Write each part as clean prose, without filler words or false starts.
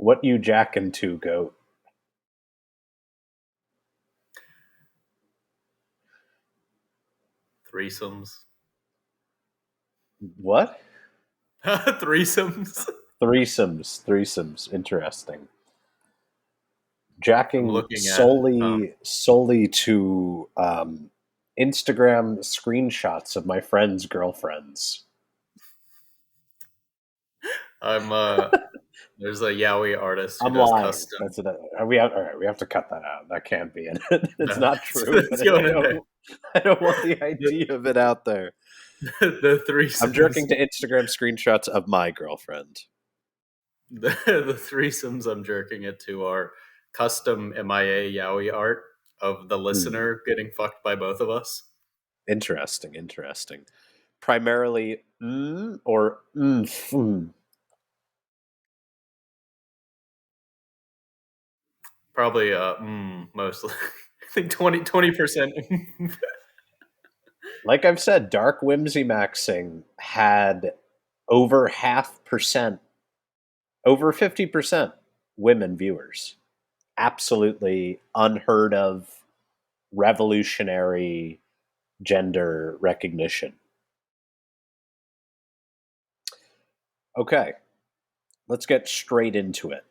What you jacking to, goat? Threesomes. What? Threesomes. Threesomes. Interesting. I'm Jacking looking at. solely to Instagram screenshots of my friends' girlfriends. I'm There's a yaoi artist who I'm does lying. custom. That's it. All right. We have to cut that out. That can't be in it. It's No, not true. that's going in there. I don't want the The, idea of it out there. the I'm threesomes. jerking to Instagram screenshots of my girlfriend. The threesomes I'm jerking it to are custom MIA yaoi art of the listener getting fucked by both of us. Interesting. Primarily, or Probably mostly. I think 20%. like I've said, Dark Whimsy Maxing had over 0.5%, over 50% women viewers. Absolutely unheard of, revolutionary gender recognition. Okay, let's get straight into it.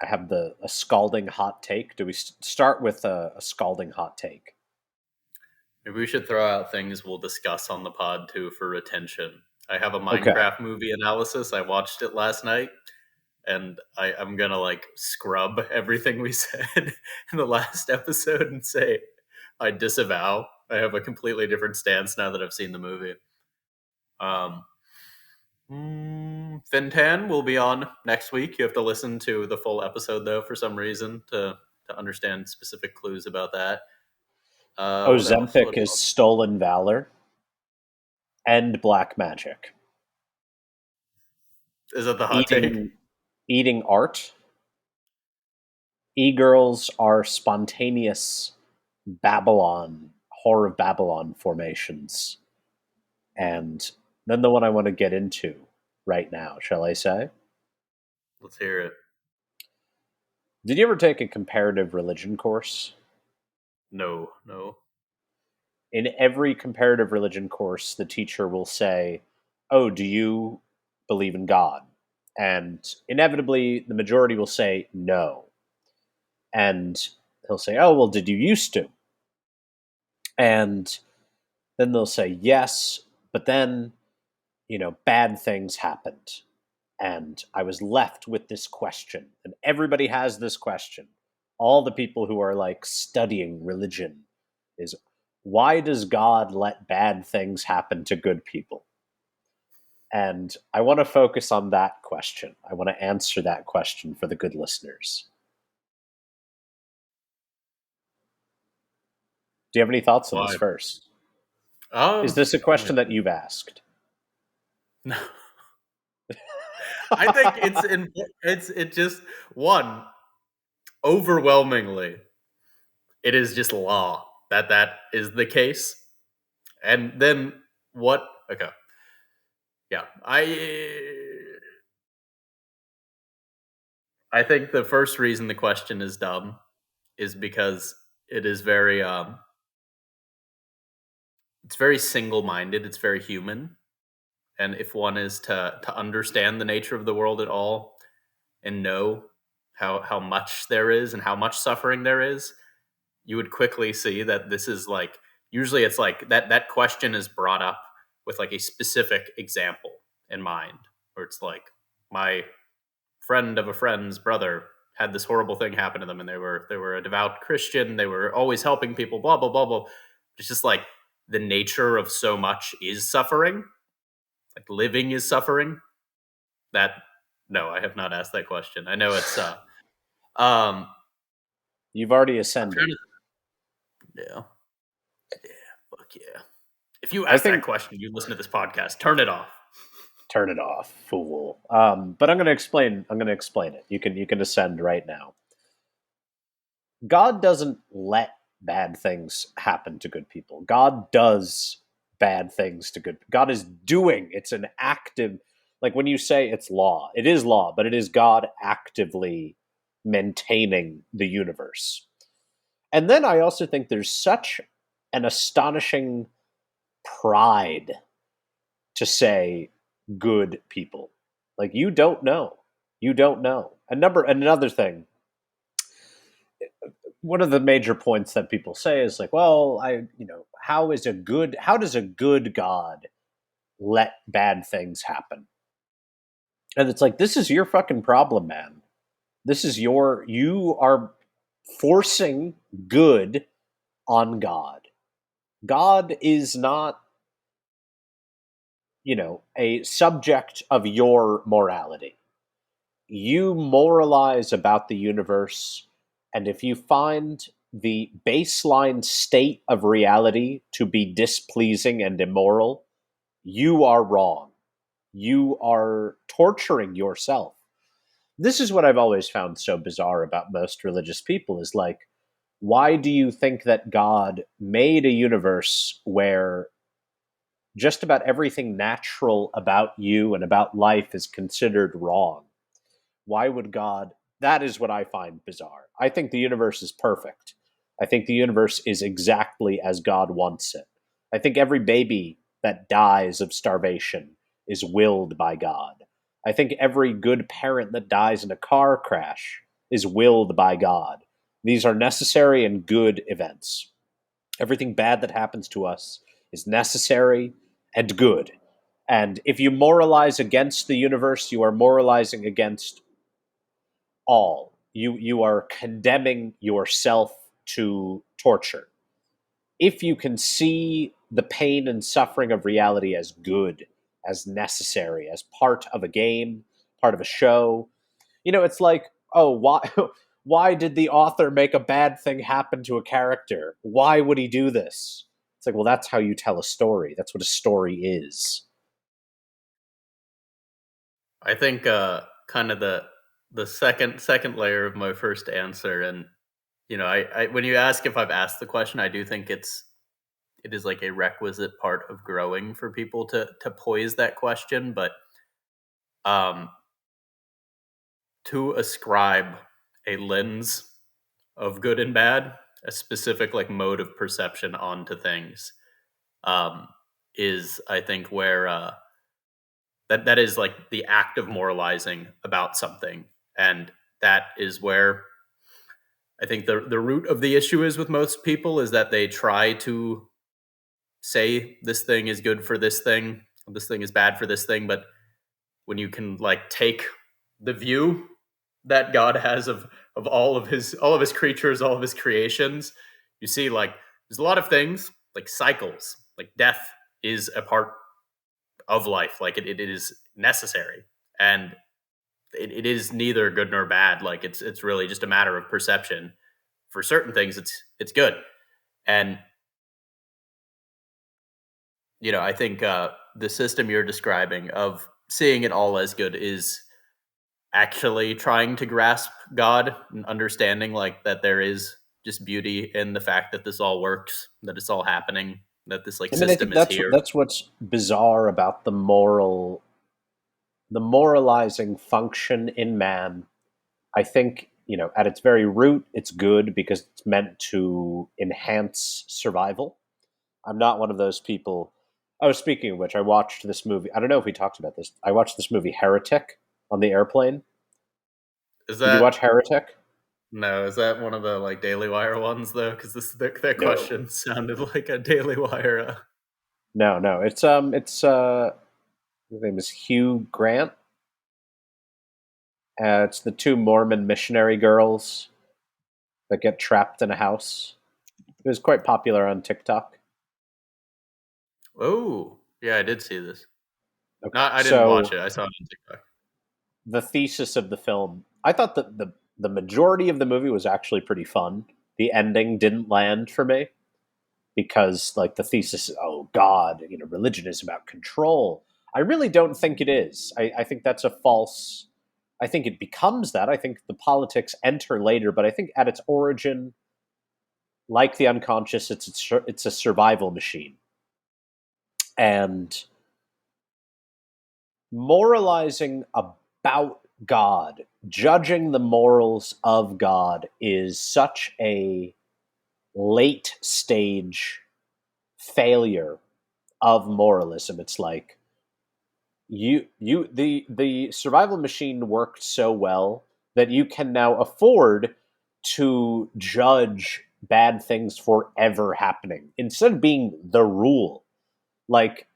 I have a scalding hot take. Do we start with a scalding hot take? Maybe we should throw out things we'll discuss on the pod too for retention. I have a Okay. Minecraft movie analysis. I watched it last night, and I'm gonna like scrub everything we said in the last episode and say I disavow. I have a completely different stance now that I've seen the movie. Fintan will be on next week. You have to listen to the full episode though for some reason to understand specific clues about that. What else? Ozempic is stolen valor and black magic. Is that the hot take? Eating art. E-girls are spontaneous Babylon, Whore of Babylon formations. And then the one I want to get into right now, shall I say? Let's hear it. Did you ever take a comparative religion course? No. In every comparative religion course, the teacher will say, "Oh, do you believe in God?" And inevitably, the majority will say no. And he'll say, "Oh, well, did you used to?" And then they'll say yes, but then, bad things happened. And I was left with this question. And everybody has this question. All the people who are like studying religion is, why does God let bad things happen to good people? And I want to focus on that question. I want to answer that question for the good listeners. Do you have any thoughts on this Why? first? Is this a question that you've asked? No. I think it's just one, overwhelmingly it is just law that is the case. And then what? Okay. Yeah. I think the first reason the question is dumb is because it is very it's very single-minded, it's very human. And if one is to understand the nature of the world at all and know how much there is and how much suffering there is, you would quickly see that this is like, usually it's like that question is brought up with like a specific example in mind, where it's like, my friend of a friend's brother had this horrible thing happen to them, and they were a devout Christian, they were always helping people, blah blah blah blah. It's just like the nature of so much is suffering, like living is suffering. That No, I have not asked that question. I know it's You've already ascended. Yeah, fuck yeah. If you I ask that think question, you listen to this podcast, turn it off. turn it off, fool. But I'm going to explain. I'm going to explain it. You can ascend right now. God doesn't let bad things happen to good people. God does bad things to good. God is doing. It's an active. Like when you say it's law, it is law, but it is God actively maintaining the universe. And then I also think there's such an astonishing pride to say good people. Like you don't know. You don't know. Another thing, one of the major points that people say is like, well, how does a good God let bad things happen? And it's like, this is your fucking problem, man. You are forcing good on God. God is not, a subject of your morality. You moralize about the universe, and if you find the baseline state of reality to be displeasing and immoral, you are wrong. You are torturing yourself. This is what I've always found so bizarre about most religious people is like, why do you think that God made a universe where just about everything natural about you and about life is considered wrong? Why would God? That is what I find bizarre. I think the universe is perfect. I think the universe is exactly as God wants it. I think every baby that dies of starvation is willed by God. I think every good parent that dies in a car crash is willed by God. These are necessary and good events. Everything bad that happens to us is necessary and good. And if you moralize against the universe, you are moralizing against all. You are condemning yourself to torture. If you can see the pain and suffering of reality as good, as necessary, as part of a game, part of a show, it's like, oh, why why did the author make a bad thing happen to a character? Why would he do this? It's like, well, that's how you tell a story. That's what a story is. I think kind of the second layer of my first answer, and I when you ask if I've asked the question, I do think it is like a requisite part of growing for people to poise that question, but um to ascribe a lens of good and bad, a specific like mode of perception onto things, um, is I think where that is like the act of moralizing about something, and that is where I think the root of the issue is with most people is that they try to say this thing is good for this thing is bad for this thing, but when you can like take the view that God has of all of his creatures, all of his creations, you see like there's a lot of things like cycles, like death is a part of life, like it is necessary, and it is neither good nor bad. Like it's really just a matter of perception. For certain things, it's good, and I think the system you're describing of seeing it all as good is actually trying to grasp God and understanding like that there is just beauty in the fact that this all works, that it's all happening, that this like I mean, I system think is that's here. that's what's bizarre about the moralizing function in man. I think, at its very root, it's good because it's meant to enhance survival. I'm not one of those people. Oh, speaking of which, I watched this movie. I don't know if we talked about this. I watched this movie Heretic on the airplane. Is Did you that watch Heretic? no? Is that one of the like Daily Wire ones though? Because that No. question sounded like a Daily Wire. No, no. His name is Hugh Grant. It's the two Mormon missionary girls that get trapped in a house. It was quite popular on TikTok. Oh, yeah, I did see this. Okay. Not, I didn't watch So it. I saw it on TikTok. the thesis of the film, I thought that the majority of the movie was actually pretty fun. The ending didn't land for me because like the thesis is, oh God, religion is about control. I really don't think it is. I think that's a false. I think it becomes that. I think the politics enter later, but I think at its origin, like the unconscious, it's a survival machine. And Moralizing about God, judging the morals of God, is such a late stage failure of moralism. It's like the survival machine worked so well that you can now afford to judge bad things forever happening instead of being the rule. Like,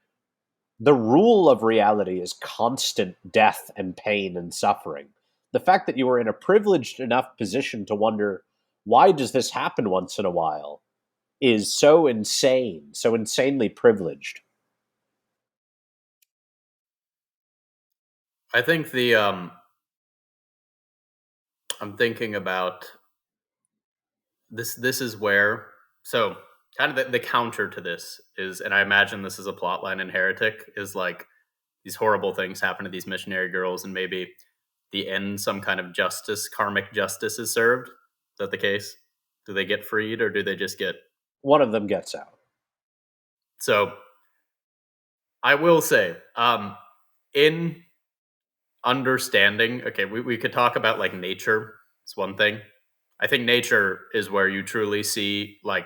the rule of reality is constant death and pain and suffering. The fact that you are in a privileged enough position to wonder, why does this happen once in a while, is so insane, so insanely privileged. I think I'm thinking about this is where, so kind of the counter to this is, and I imagine this is a plot line in Heretic, is like these horrible things happen to these missionary girls, and maybe the end some kind of justice, karmic justice is served. Is that the case? Do they get freed, or do they just get? One of them gets out. So I will say, in understanding, okay, we could talk about like nature. It's one thing. I think nature is where you truly see like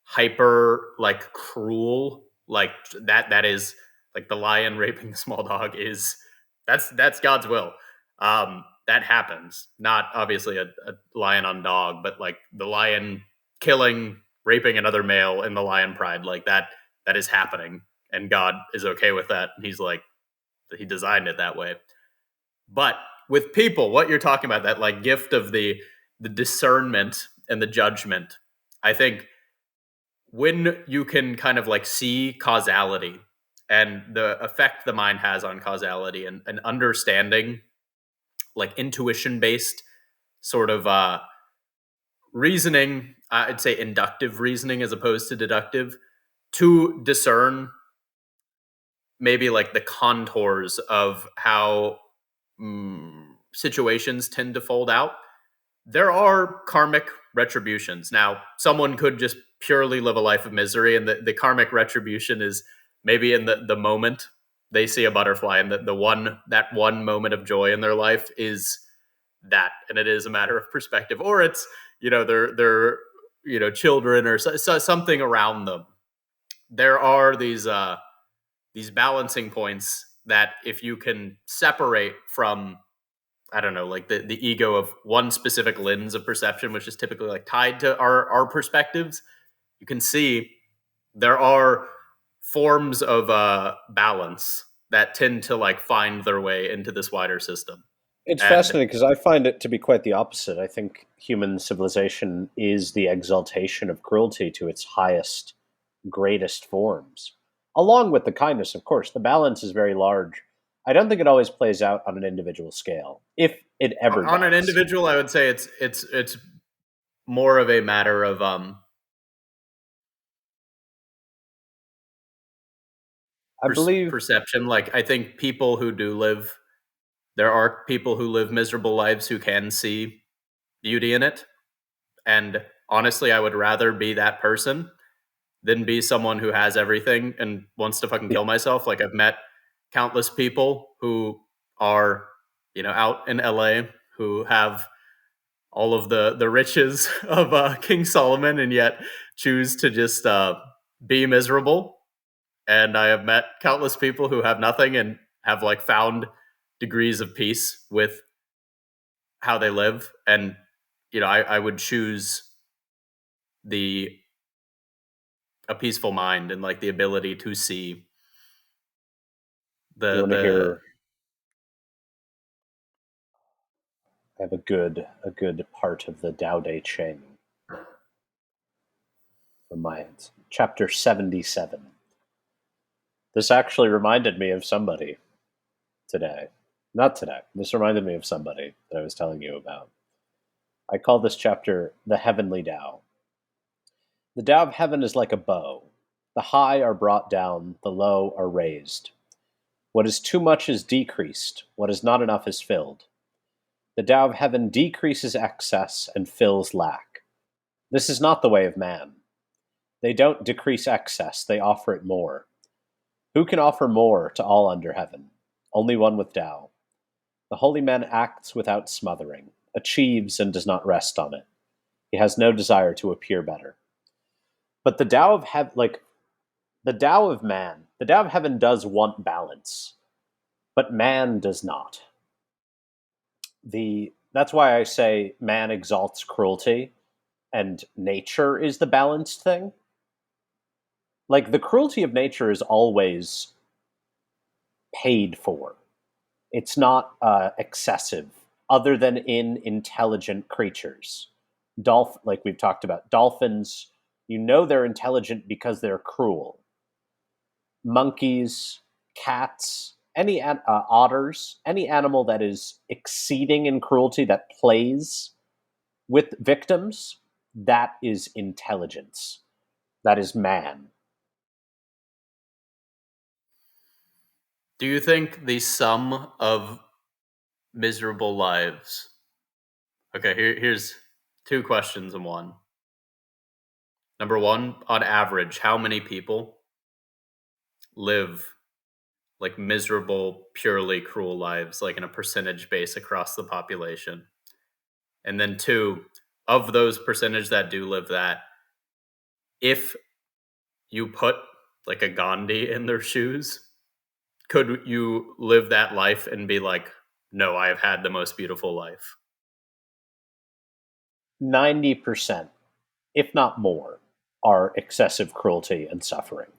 hyper, like cruel, like that is like the lion raping the small dog is, that's God's will. That happens. Not obviously a lion on dog, but like the lion killing, raping another male in the lion pride, like that is happening, and God is okay with that. And he's like, he designed it that way. But with people, what you're talking about, that like gift of the discernment and the judgment, I think when you can kind of like see causality and the effect the mind has on causality, and understanding like intuition based sort of reasoning, I'd say inductive reasoning as opposed to deductive, to discern maybe like the contours of how situations tend to fold out. There are karmic retributions. Now, someone could just purely live a life of misery, and the karmic retribution is maybe in the moment they see a butterfly, and that one moment of joy in their life is that, and it is a matter of perspective, or it's their children, or something around them. There are these balancing points that if you can separate from, I don't know, like the ego of one specific lens of perception, which is typically like tied to our perspectives, you can see there are forms of balance that tend to like find their way into this wider system. It's And fascinating because I find it to be quite the opposite. I think human civilization is the exaltation of cruelty to its highest, greatest forms, along with the kindness, of course. The balance is very large. I don't think it always plays out on an individual scale, if it ever on an does. individual, I would say it's more of a matter of I believe perception. Like I think people who do live, there are people who live miserable lives who can see beauty in it. And honestly, I would rather be that person than be someone who has everything and wants to fucking kill myself. Like I've met countless people who are, out in LA, who have all of the riches of King Solomon, and yet choose to just be miserable. And I have met countless people who have nothing and have like found degrees of peace with how they live. And I would choose the a peaceful mind and like the ability to see you the want to the hear. I have a good part of the Tao Te Ching from my chapter 77. This actually reminded me of somebody today. Not today. This reminded me of somebody that I was telling you about. I call this chapter the Heavenly Tao. The Tao of heaven is like a bow. The high are brought down, the low are raised. What is too much is decreased, what is not enough is filled. The Tao of heaven decreases excess and fills lack. This is not the way of man. They don't decrease excess, they offer it more. Who can offer more to all under heaven? only one with Tao. The holy man acts without smothering, achieves and does not rest on it. He has no desire to appear better. But the Tao of heaven, like the Tao of man, the Tao of heaven does want balance, but man does not. That's why I say man exalts cruelty and nature is the balanced thing. Like the cruelty of nature is always paid for. It's not excessive, other than in intelligent creatures. Like we've talked about, dolphins. You know they're intelligent because they're cruel. Monkeys, cats, otters, any animal that is exceeding in cruelty that plays with victims, that is intelligence. That is man. Do you think the sum of miserable lives? Okay, here's two questions in one. Number one, on average, how many people live like miserable, purely cruel lives, like in a percentage base across the population? And then two, of those percentage that do live that, if you put like a Gandhi in their shoes, could you live that life and be like, no, I have had the most beautiful life? 90%, if not more, are excessive cruelty and suffering.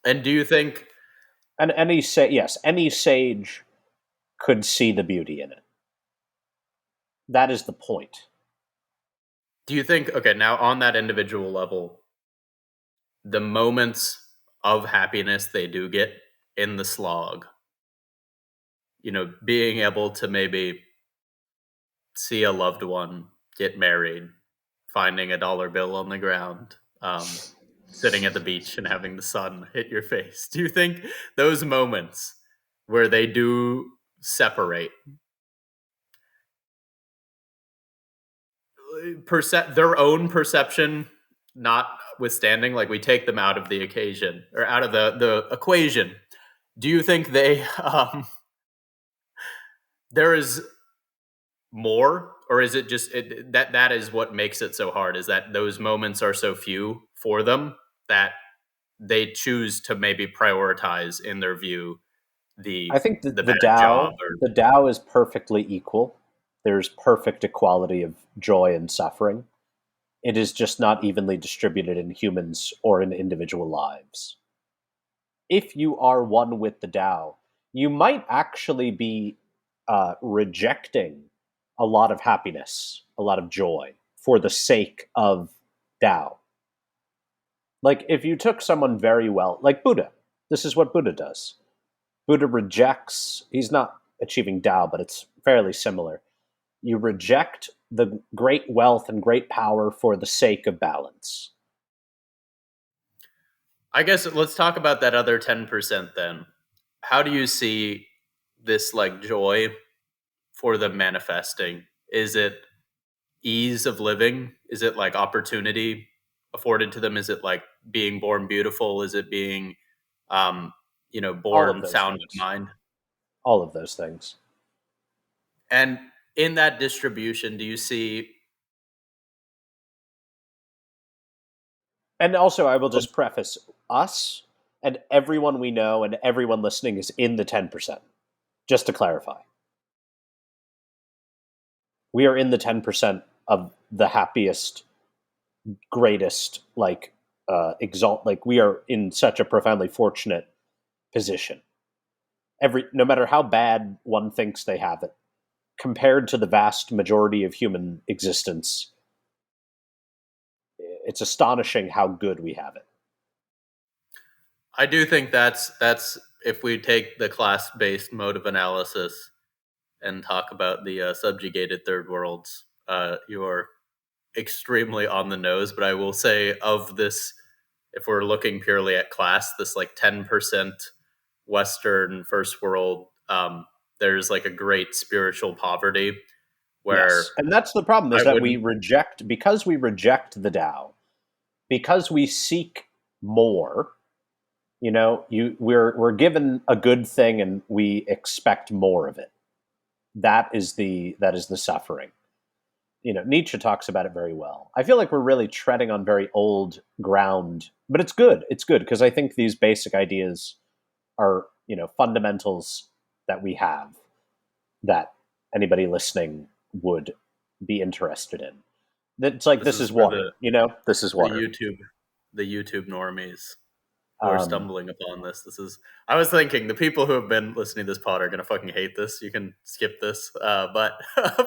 And do you think, And any sage could see the beauty in it. That is the point. okay, now on that individual level, the moments of happiness they do get in the slog, being able to maybe see a loved one get married, finding a dollar bill on the ground, sitting at the beach and having the sun hit your face. Do you think those moments where they do separate, their own perception notwithstanding, like we take them out of the occasion or out of the equation, do you think they there is more, or is it just that is what makes it so hard, is that those moments are so few for them that they choose to maybe prioritize in their view I the think that the bad job, or The Tao is perfectly equal. There's perfect equality of joy and suffering. It is just not evenly distributed in humans or in individual lives. If you are one with the Tao, you might actually be rejecting a lot of happiness, a lot of joy for the sake of Tao. Like if you took someone very well, like Buddha, this is what Buddha does. Buddha rejects, he's not achieving Tao, but it's fairly similar. You reject the great wealth and great power for the sake of balance. I guess let's talk about that other 10% then. How do you see this like joy for them manifesting? Is it ease of living? Is it like opportunity afforded to them? Is it like being born beautiful? Is it being um, All of born those sound of things. mind? All of those things. And in that distribution, do you see? And also, I will just preface us and everyone we know and everyone listening is in the 10%, just to clarify. We are in the 10% of the happiest, greatest, like we are in such a profoundly fortunate position. No matter how bad one thinks they have it, compared to the vast majority of human existence, it's astonishing how good we have it. I do think that's if we take the class based mode of analysis and talk about the subjugated third worlds, you are extremely on the nose. But I will say, of this, if we're looking purely at class, this like 10% Western first world, there's like a great spiritual poverty where Yes, and that's the problem is I that wouldn't. we reject the Tao, because we seek more, We're given a good thing and we expect more of it. That is the suffering. Nietzsche talks about it very well. I feel like we're really treading on very old ground, but it's good. It's good because I think these basic ideas are, fundamentals that we have that anybody listening would be interested in. It's like This this is is for water, this is the water. YouTube normies who are Um, stumbling upon this. This is I was thinking the people who have been listening to this pod are gonna fucking hate this. You can skip this, but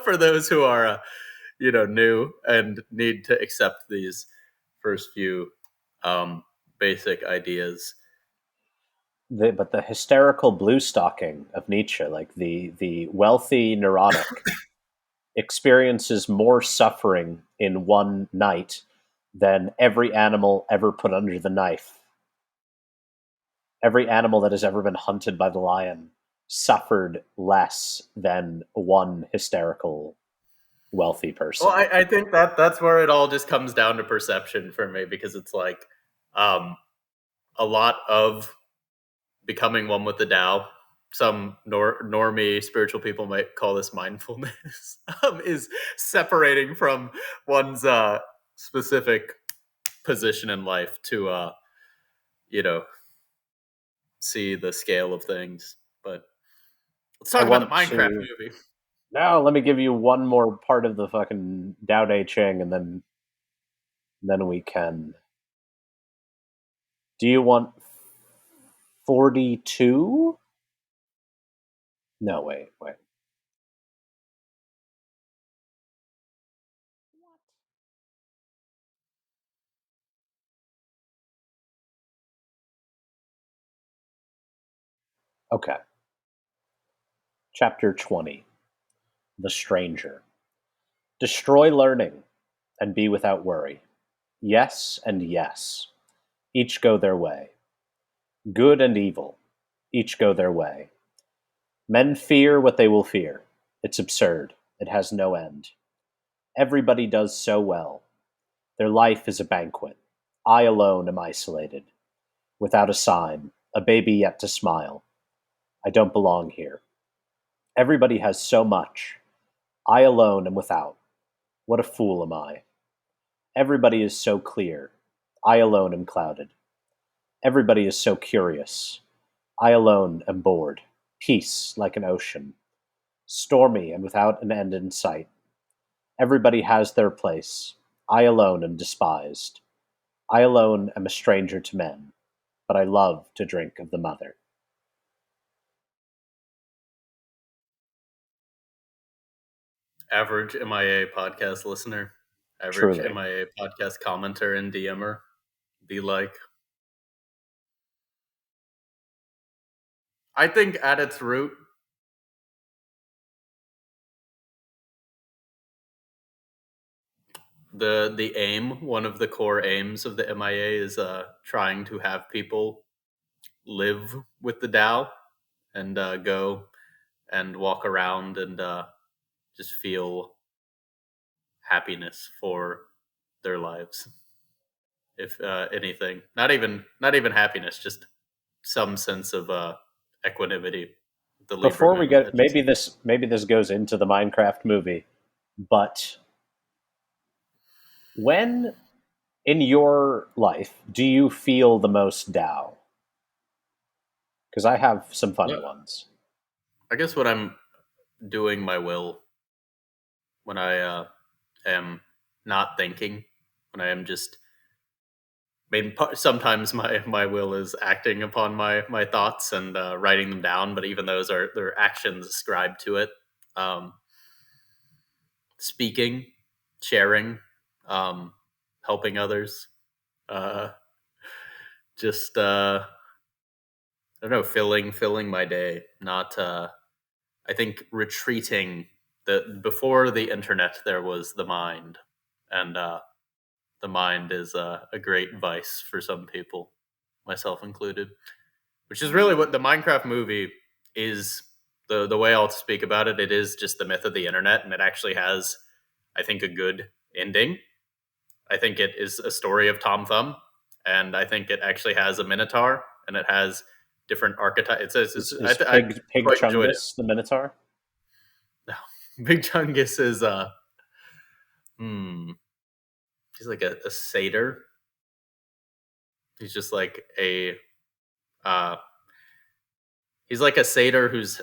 for those who are new and need to accept these first few um, basic ideas. but the hysterical blue stocking of Nietzsche, like the wealthy neurotic, experiences more suffering in one night than every animal ever put under the knife. Every animal that has ever been hunted by the lion suffered less than one hysterical wealthy Well, person. I think that's where it all just comes down to perception for me because it's like um, a lot of becoming one with the Tao. Some normie spiritual people might call this mindfulness. Is separating from one's specific position in life to you know see the scale of things. But let's I talk about the want Minecraft to movie. now let me give you one more part of the fucking Tao Te Ching, and then we can. Do you want 42? No, wait. Okay. Chapter 20. The Stranger. Destroy learning and be without worry. Yes and yes. Each go their way. Good and evil. Each go their way. Men fear what they will fear. It's absurd. It has no end. Everybody does so well. Their life is a banquet. I alone am isolated, without a sign, a baby yet to smile. I don't belong here. Everybody has so much. I alone am without. What a fool am I. Everybody is so clear. I alone am clouded. Everybody is so curious. I alone am bored. Peace like an ocean. Stormy and without an end in sight. Everybody has their place. I alone am despised. I alone am a stranger to men, but I love to drink of the mother. Average MIA podcast listener, average Truly. MIA podcast commenter and DMer. Be like, I think at its root, the aim, one of the core aims of the MIA is trying to have people live with the Tao and go and walk around and just feel happiness for their lives. If anything, not even happiness, just some sense of equanimity. The Before we Lieberman get, that just maybe this goes into the Minecraft movie, but when in your life do you feel the most Tao? Because I have some funny ones. I guess when I'm doing my will, when I am not thinking, when I am just sometimes my will is acting upon my thoughts and writing them down, but even those are their actions ascribed to it. Um, Speaking, sharing, um, helping others, uh, just I don't know, filling my day. Not I think retreating. The before the internet, there was the mind, and the mind is a great vice for some people, myself included. Which is really what the Minecraft movie is. The way I'll speak about it, it is just the myth of the internet, and it actually has, I think, a good ending. I think it is a story of Tom Thumb, and I think it actually has a Minotaur, and it has different archetypes. It says Is I Pig quite enjoyed it. Chungus the Minotaur? No. Big Chungus is hmm, he's like a satyr. He's just like a uh he's like a satyr who's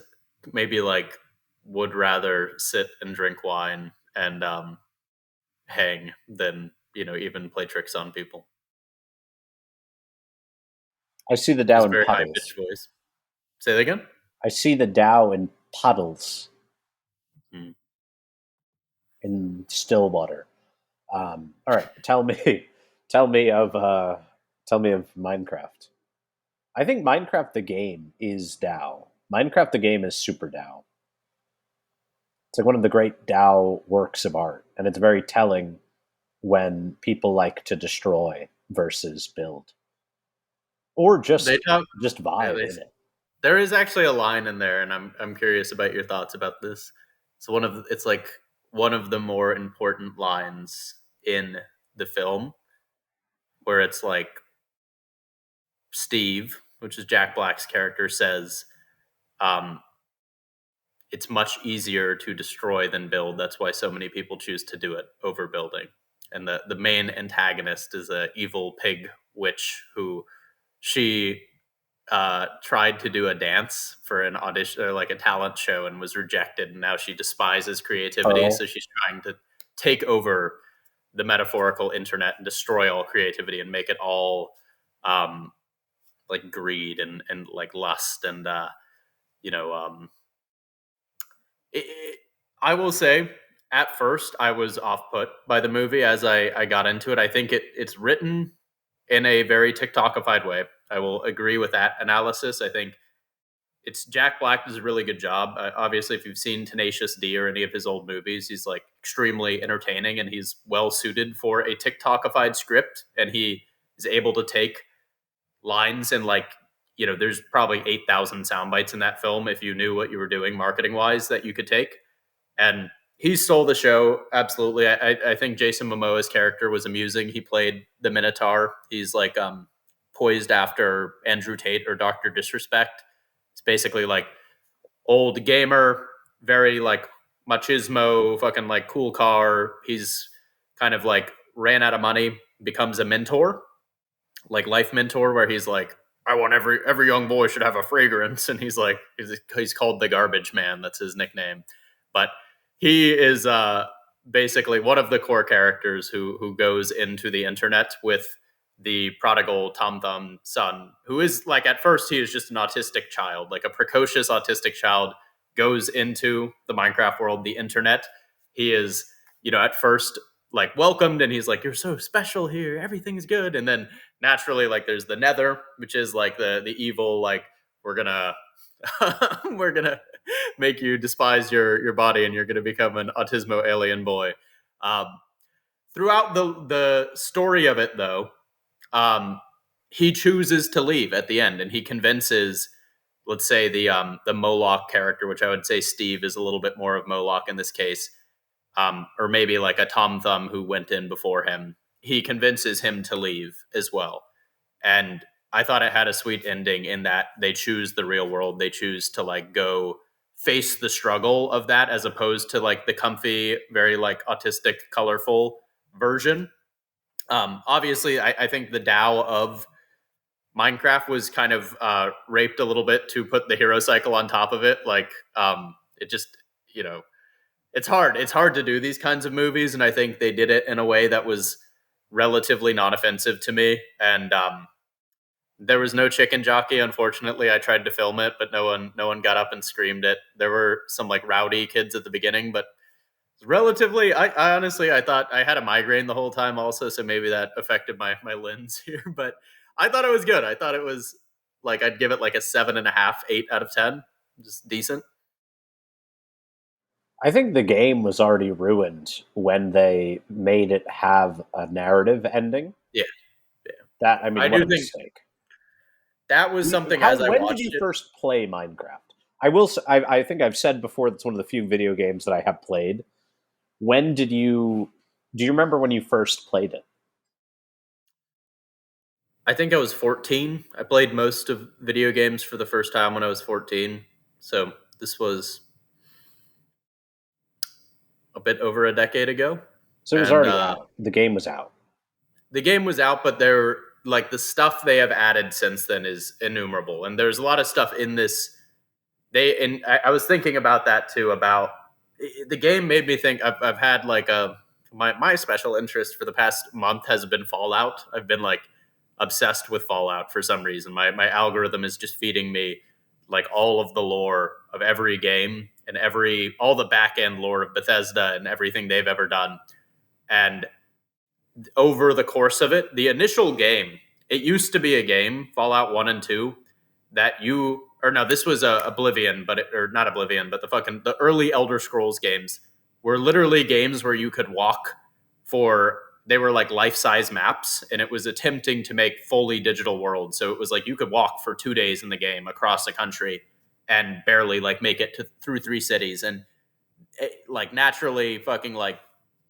maybe like would rather sit and drink wine and hang than even play tricks on people. I see the He Tao has a in very high pitched puddles. voice. Say that again. I see the Tao in puddles Hmm. in still water. All right, tell me, tell me of tell me of Minecraft. I think Minecraft the game is Tao. Minecraft the game is super Tao. It's like one of the great Tao works of art, and it's very telling when people like to destroy versus build, or They talk. just Yeah, vibe in it. there is actually a line in there, and I'm curious about your thoughts about this. It's like one of the more important lines in the film, where it's like Steve, which is Jack Black's character, says, um, "It's much easier to destroy than build. That's why so many people choose to do it over building." And the main antagonist is a evil pig witch who she tried to do a dance for an audition or like a talent show and was rejected. And now she despises creativity. Pearl. So she's trying to take over the metaphorical internet and destroy all creativity and make it all um, like greed and like lust. And, you know, it, it, I will say at first I was off put by the movie as I got into it. I think it's written in a very TikTokified way. I will agree with that analysis. I think it's Jack Black does a really good job. Obviously, if you've seen Tenacious D or any of his old movies, he's like extremely entertaining and he's well suited for a TikTokified script. And he is able to take lines and like there's probably 8,000 sound bites in that film if you knew what you were doing marketing wise that you could take. And he stole the show absolutely. I think Jason Momoa's character was amusing. He played the Minotaur. He's like poised after Andrew Tate or Doctor Disrespect. It's basically like old gamer, very like machismo, fucking like cool car. He's kind of like ran out of money, becomes a mentor, like life mentor, where he's like, I want every young boy should have a fragrance, and he's like, he's called the Garbage Man. That's his nickname, but he is basically one of the core characters who goes into the internet with the prodigal Tom Thumb son, who is like at first he is just an autistic child, like a precocious autistic child, goes into the Minecraft world, the internet. He is, at first like welcomed, and he's like, "You're so special here. Everything's good." And then naturally, like there's the Nether, which is like the evil, like we're gonna we're gonna make you despise your body, and you're gonna become an autismo alien boy. Um, Throughout the story of it, though, um, he chooses to leave at the end, and he convinces, let's say the Moloch character, which I would say Steve is a little bit more of Moloch in this case, or maybe like a Tom Thumb who went in before him. He convinces him to leave as well, and I thought it had a sweet ending in that they choose the real world. They choose to like go face the struggle of that as opposed to like the comfy, very like autistic, colorful version. Obviously, I think the Tao of Minecraft was kind of raped a little bit to put the hero cycle on top of it. Like, it just, you know, it's hard. It's hard to do these kinds of movies, and I think they did it in a way that was relatively non offensive to me. And there was no chicken jockey. Unfortunately, I tried to film it, but no one got up and screamed it. There were some like rowdy kids at the beginning, but relatively, I honestly I thought I had a migraine the whole time also, so maybe that affected my lens here. But I thought it was good. I thought it was like I'd give it like a 7.5, 8 out of 10, just decent. I think the game was already ruined when they made it have a narrative ending. Yeah, yeah. That I I mean, what do a think mistake. that was something How as I when did you watched it. first play Minecraft? I think I've said before that's one of the few video games that I have played. When did you do you remember when you first played it? I think I was 14. I played most of video games for the first time when I was 14. So this was a bit over a decade ago. So it was And already out. The game was out. the game was out, but they're like the stuff they have added since then is innumerable. And there's a lot of stuff in this. I was thinking about that too. About the game made me think. I've had like a my special interest for the past month has been Fallout. I've been like obsessed with Fallout for some reason. My algorithm is just feeding me like all of the lore of every game and every all the back end lore of Bethesda and everything they've ever done. And over the course of it, the initial game, it used to be a game, Fallout 1 and 2, that you or no, this was Oblivion, or not Oblivion, but the early Elder Scrolls games were literally games where you could walk for they were like life-size maps, and it was attempting to make fully digital worlds. So it was like you could walk for 2 days in the game across the country and barely like make it through 3 cities. And like naturally fucking like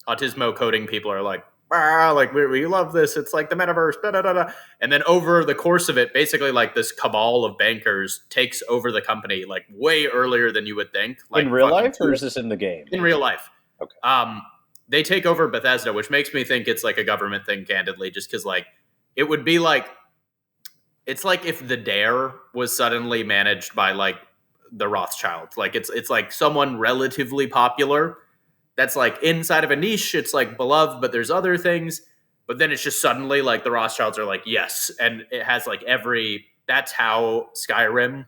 autismo coding people are like, like we love this. It's like the metaverse, da, da, da, da. And then over the course of it, basically like this cabal of bankers takes over the company like way earlier than you would think, like In real fucking life, or is this in the game? in real life. Okay. Um, they take over Bethesda, which makes me think it's like a government thing, candidly, just because like it would be like it's like if the Dare was suddenly managed by like the Rothschilds. Like it's like someone relatively popular that's like inside of a niche. It's like beloved, but there's other things. But then it's just suddenly like the Rothschilds are like, yes. And it has like that's how Skyrim,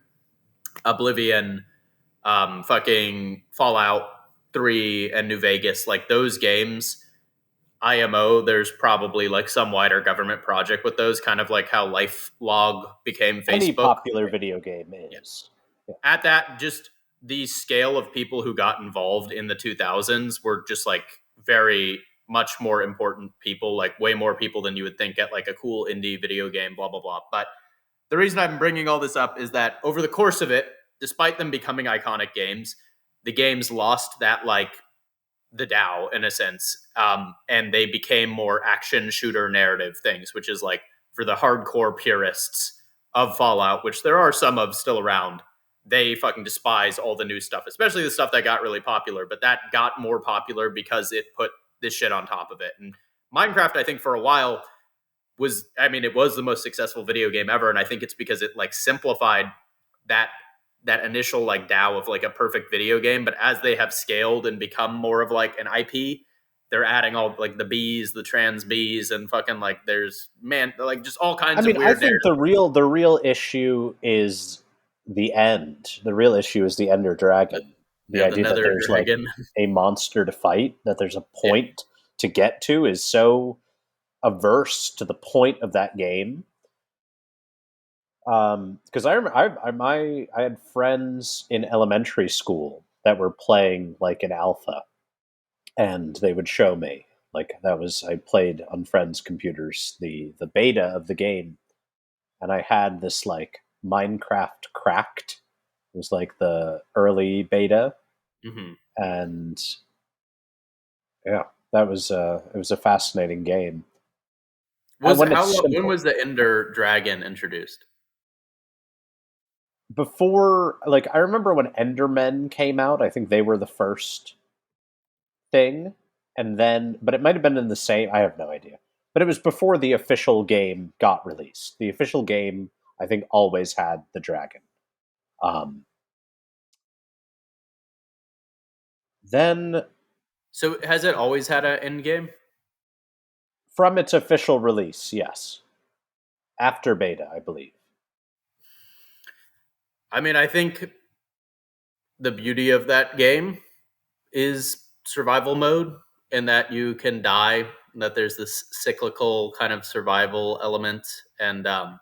Oblivion, fucking Fallout 3, and New Vegas, like those games, IMO, there's probably like some wider government project with those, kind of like how LifeLog became Any Facebook. popular video game Yeah. is. Yeah. At that, just the scale of people who got involved in the 2000s were just like very much more important people, like way more people than you would think at like a cool indie video game, blah, blah, blah. But the reason I'm bringing all this up is that over the course of it, despite them becoming iconic games, the games lost that like the Dow in a sense, and they became more action shooter narrative things, which is like for the hardcore purists of Fallout, which there are some of still around. They fucking despise all the new stuff, especially the stuff that got really popular. But that got more popular because it put this shit on top of it. And Minecraft, I think, for a while it was the most successful video game ever, and I think it's because it like simplified that that initial like DAO of like a perfect video game. But as they have scaled and become more of like an IP, they're adding all like the bees, the trans bees, and fucking like there's like just all I kinds of mean, I weird think narratives. the real issue is the end. The real issue is the Ender Dragon. The Yeah, the idea that Nether there's like Dragon. a monster to fight, that there's a Yeah. point to get to, is so averse to the point of that game. Because I remember I had friends in elementary school that were playing like an alpha, and they would show me like that was I played on friends' computers the beta of the game, and I had this like Minecraft Cracked. It was like the early beta, Hmm. and yeah, that was it was a fascinating game. And Was when how it's long, when simple, was the Ender Dragon introduced? before like I remember when Endermen came out, I think they were the first thing, and then but it might have been in the same. I have no idea, but it was before the official game got released. The official game, I think, always had the dragon. Um, then So has it always had an end game? from its official release, yes, after beta, I believe. I mean, I think the beauty of that game is survival mode, and that you can die, and that there's this cyclical kind of survival element. And I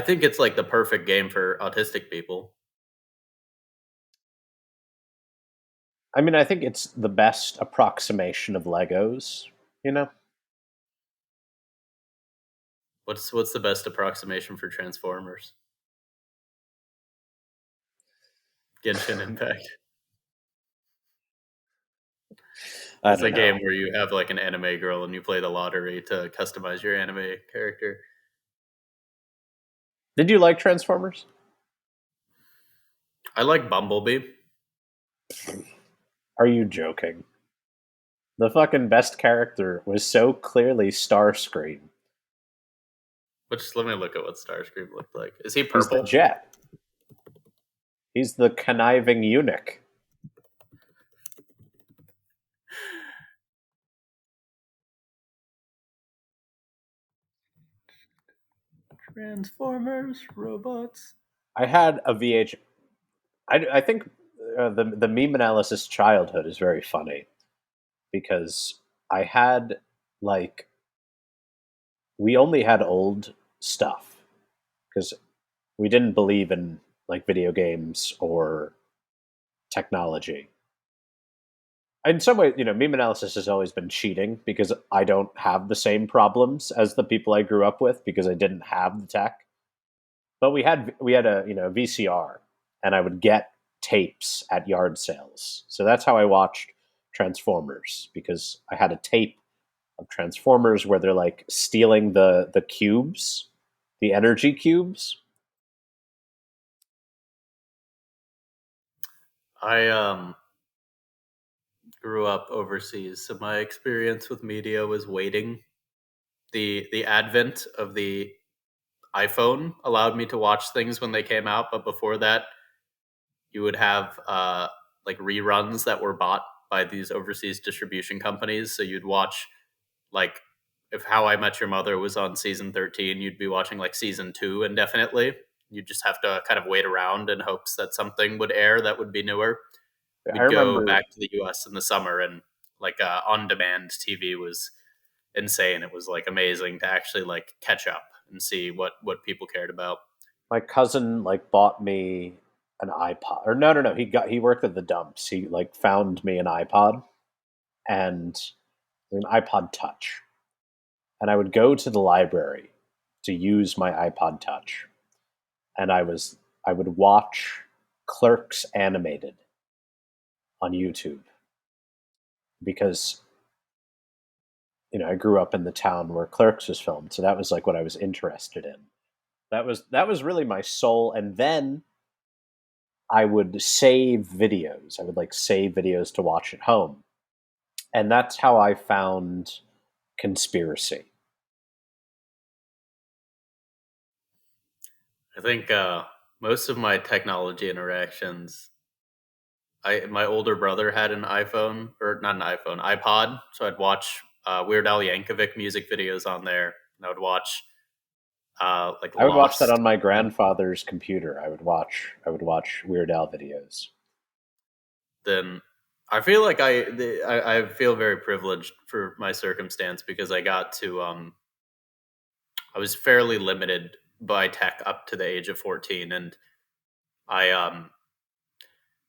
think it's like the perfect game for autistic people. I mean, I think it's the best approximation of Legos. You know, What's the best approximation for Transformers? Genshin Impact. I It's a don't game know. where you have like an anime girl and you play the lottery to customize your anime character. Did you like Transformers? I like Bumblebee. Are you joking? The fucking best character was so clearly Starscream. Which let me look at what Starscream looked like. Is he He's the purple? Jet. He's the conniving eunuch. Transformers, robots. I had a VH. I think the meme analysis childhood is very funny because I had like we only had old stuff because we didn't believe in like video games or technology. In some way, meme analysis has always been cheating because I don't have the same problems as the people I grew up with because I didn't have the tech. But we had a VCR, and I would get tapes at yard sales. So that's how I watched Transformers because I had a tape of Transformers where they're like stealing the cubes, the energy cubes. I grew up overseas, so my experience with media was waiting. The advent of the iPhone allowed me to watch things when they came out, but before that, you would have like reruns that were bought by these overseas distribution companies. So you'd watch like if How I Met Your Mother was on season 13, you'd be watching like season 2 indefinitely. You just have to kind of wait around in hopes that something would air that would be newer. I We'd go remember back to the US in the summer and like on demand TV was insane. It was like amazing to actually like catch up and see what people cared about. my cousin like bought me an iPod, or no, he worked at the dumps. He like found me an iPod and an iPod Touch, and I would go to the library to use my iPod Touch, and I would watch Clerks animated on YouTube because I grew up in the town where Clerks was filmed, so that was like what I was interested in. That was really my soul, and then I would save videos. I would like save videos to watch at home, and that's how I found Conspiracy. I think most of my technology interactions, my older brother had an iPhone or not an iPhone, iPod, so I'd watch Weird Al Yankovic music videos on there, and I would watch like I would watch that Lost. on my grandfather's computer. I would watch Weird Al videos. Then I feel like I feel very privileged for my circumstance because I got to I was fairly limited by tech up to the age of 14, and I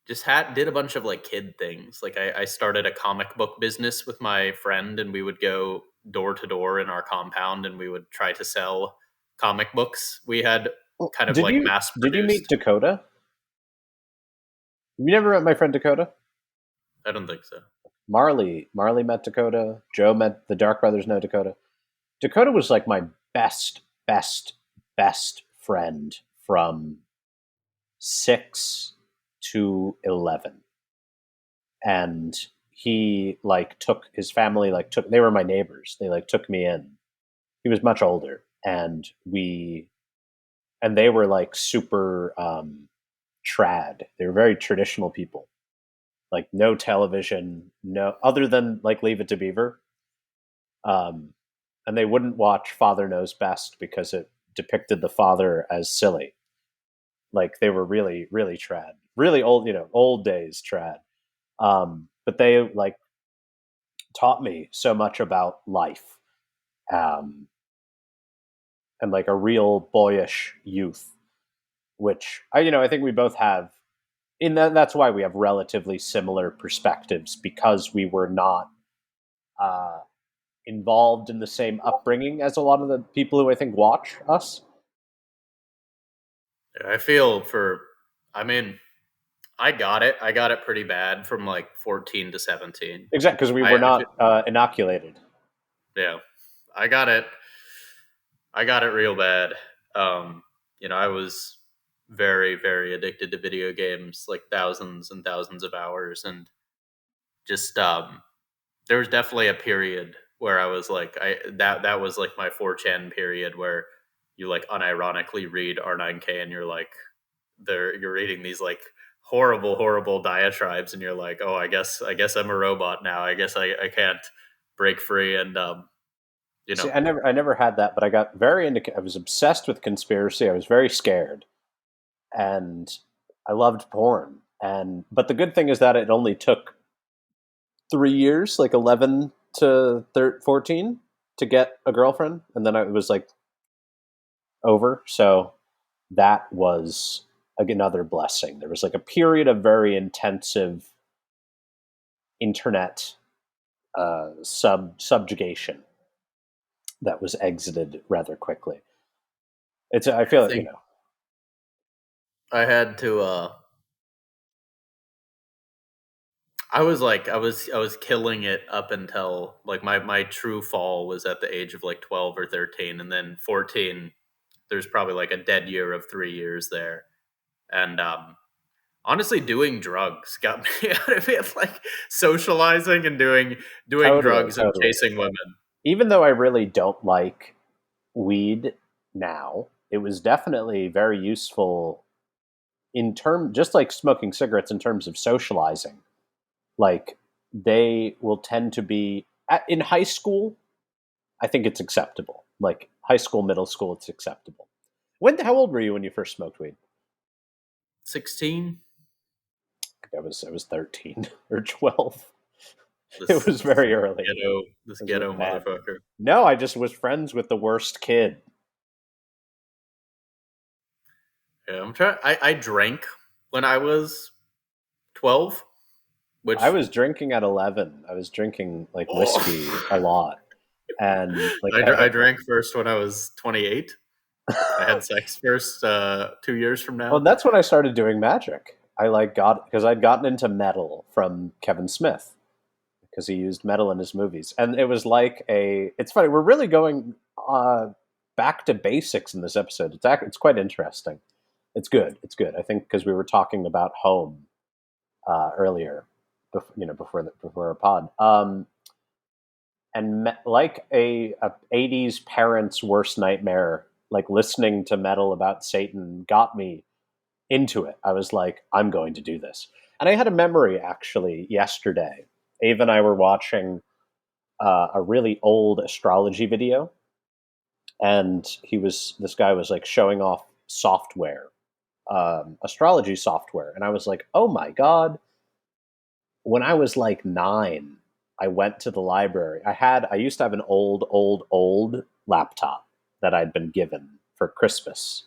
just had did a bunch of like kid things. Like I started a comic book business with my friend, and we would go door to door in our compound, and we would try to sell comic books. We had kind of Did like you mass did you meet produced. Dakota? You never met my friend Dakota? I don't think so. Marley met Dakota. Joe met the Dark Brothers. Know Dakota. Dakota was like my best, best, best friend from 6 to 11, and he like took his family like took they were my neighbors. They like took me in. He was much older, and they were like super trad. They were very traditional people. Like no television, no other than like Leave It to Beaver. Um, and they wouldn't watch Father Knows Best because it depicted the father as silly. Like they were really, really trad, really old, old days trad. But they like taught me so much about life, um, and like a real boyish youth, which I think we both have. In that's why we have relatively similar perspectives because we were not uh, involved in the same upbringing as a lot of the people who I think watch us. I feel for. I mean, I got it. I got it pretty bad from like 14 to 17. Exactly, because we were I not inoculated. yeah, I got it. I got it real bad. I was very, very addicted to video games, like thousands and thousands of hours, and just there was definitely a period where I was like, that was like my 4chan period where you like unironically read R9K and you're like, you're reading these like horrible, horrible diatribes, and you're like, oh, I guess I'm a robot now. I guess I can't break free, and you See, know, I never had that, but I got very into. I was obsessed with conspiracy. I was very scared, and I loved porn. And but the good thing is that it only took 3 years, like 11 to 14, to get a girlfriend, and then it was like over. So that was like another blessing. There was like a period of very intensive internet subjugation that was exited rather quickly. It's I I feel think I had to. I was killing it up until like my true fall was at the age of like 12 or 13, and then 14. There's probably like a dead year of 3 years there, and honestly, doing drugs got me out of it. Like socializing and doing totally, drugs and totally. chasing women. Even though I really don't like weed now, it was definitely very useful just like smoking cigarettes in terms of socializing. Like they will tend to be in high school. I think it's acceptable. Like high school, middle school, it's acceptable. How old were you when you first smoked weed? 16. I was 13 or 12. It This was very early. this It was a ghetto bad. motherfucker. No, I just was friends with the worst kid. Yeah, I'm trying. I drank when I was 12, I which was drinking at 11. I was drinking like whiskey a oh, lot, and like I drank first when I was 28. I had sex first 2 years from well, now. that's when I started doing magic. I like got because I'd gotten into metal from Kevin Smith because he used metal in his movies, and it was like a. It's funny. We're really going back to basics in this episode. It's quite interesting. It's good. It's good. I think because we were talking about home earlier, before our pod. Like a 80s parent's worst nightmare, like listening to metal about Satan got me into it. I was like, I'm going to do this. And I had a memory actually yesterday. Ava and I were watching a really old astrology video, and this guy was like showing off software, astrology software. And I was like, oh my God, when I was like 9, I went to the library. I used to have an old laptop that I'd been given for Christmas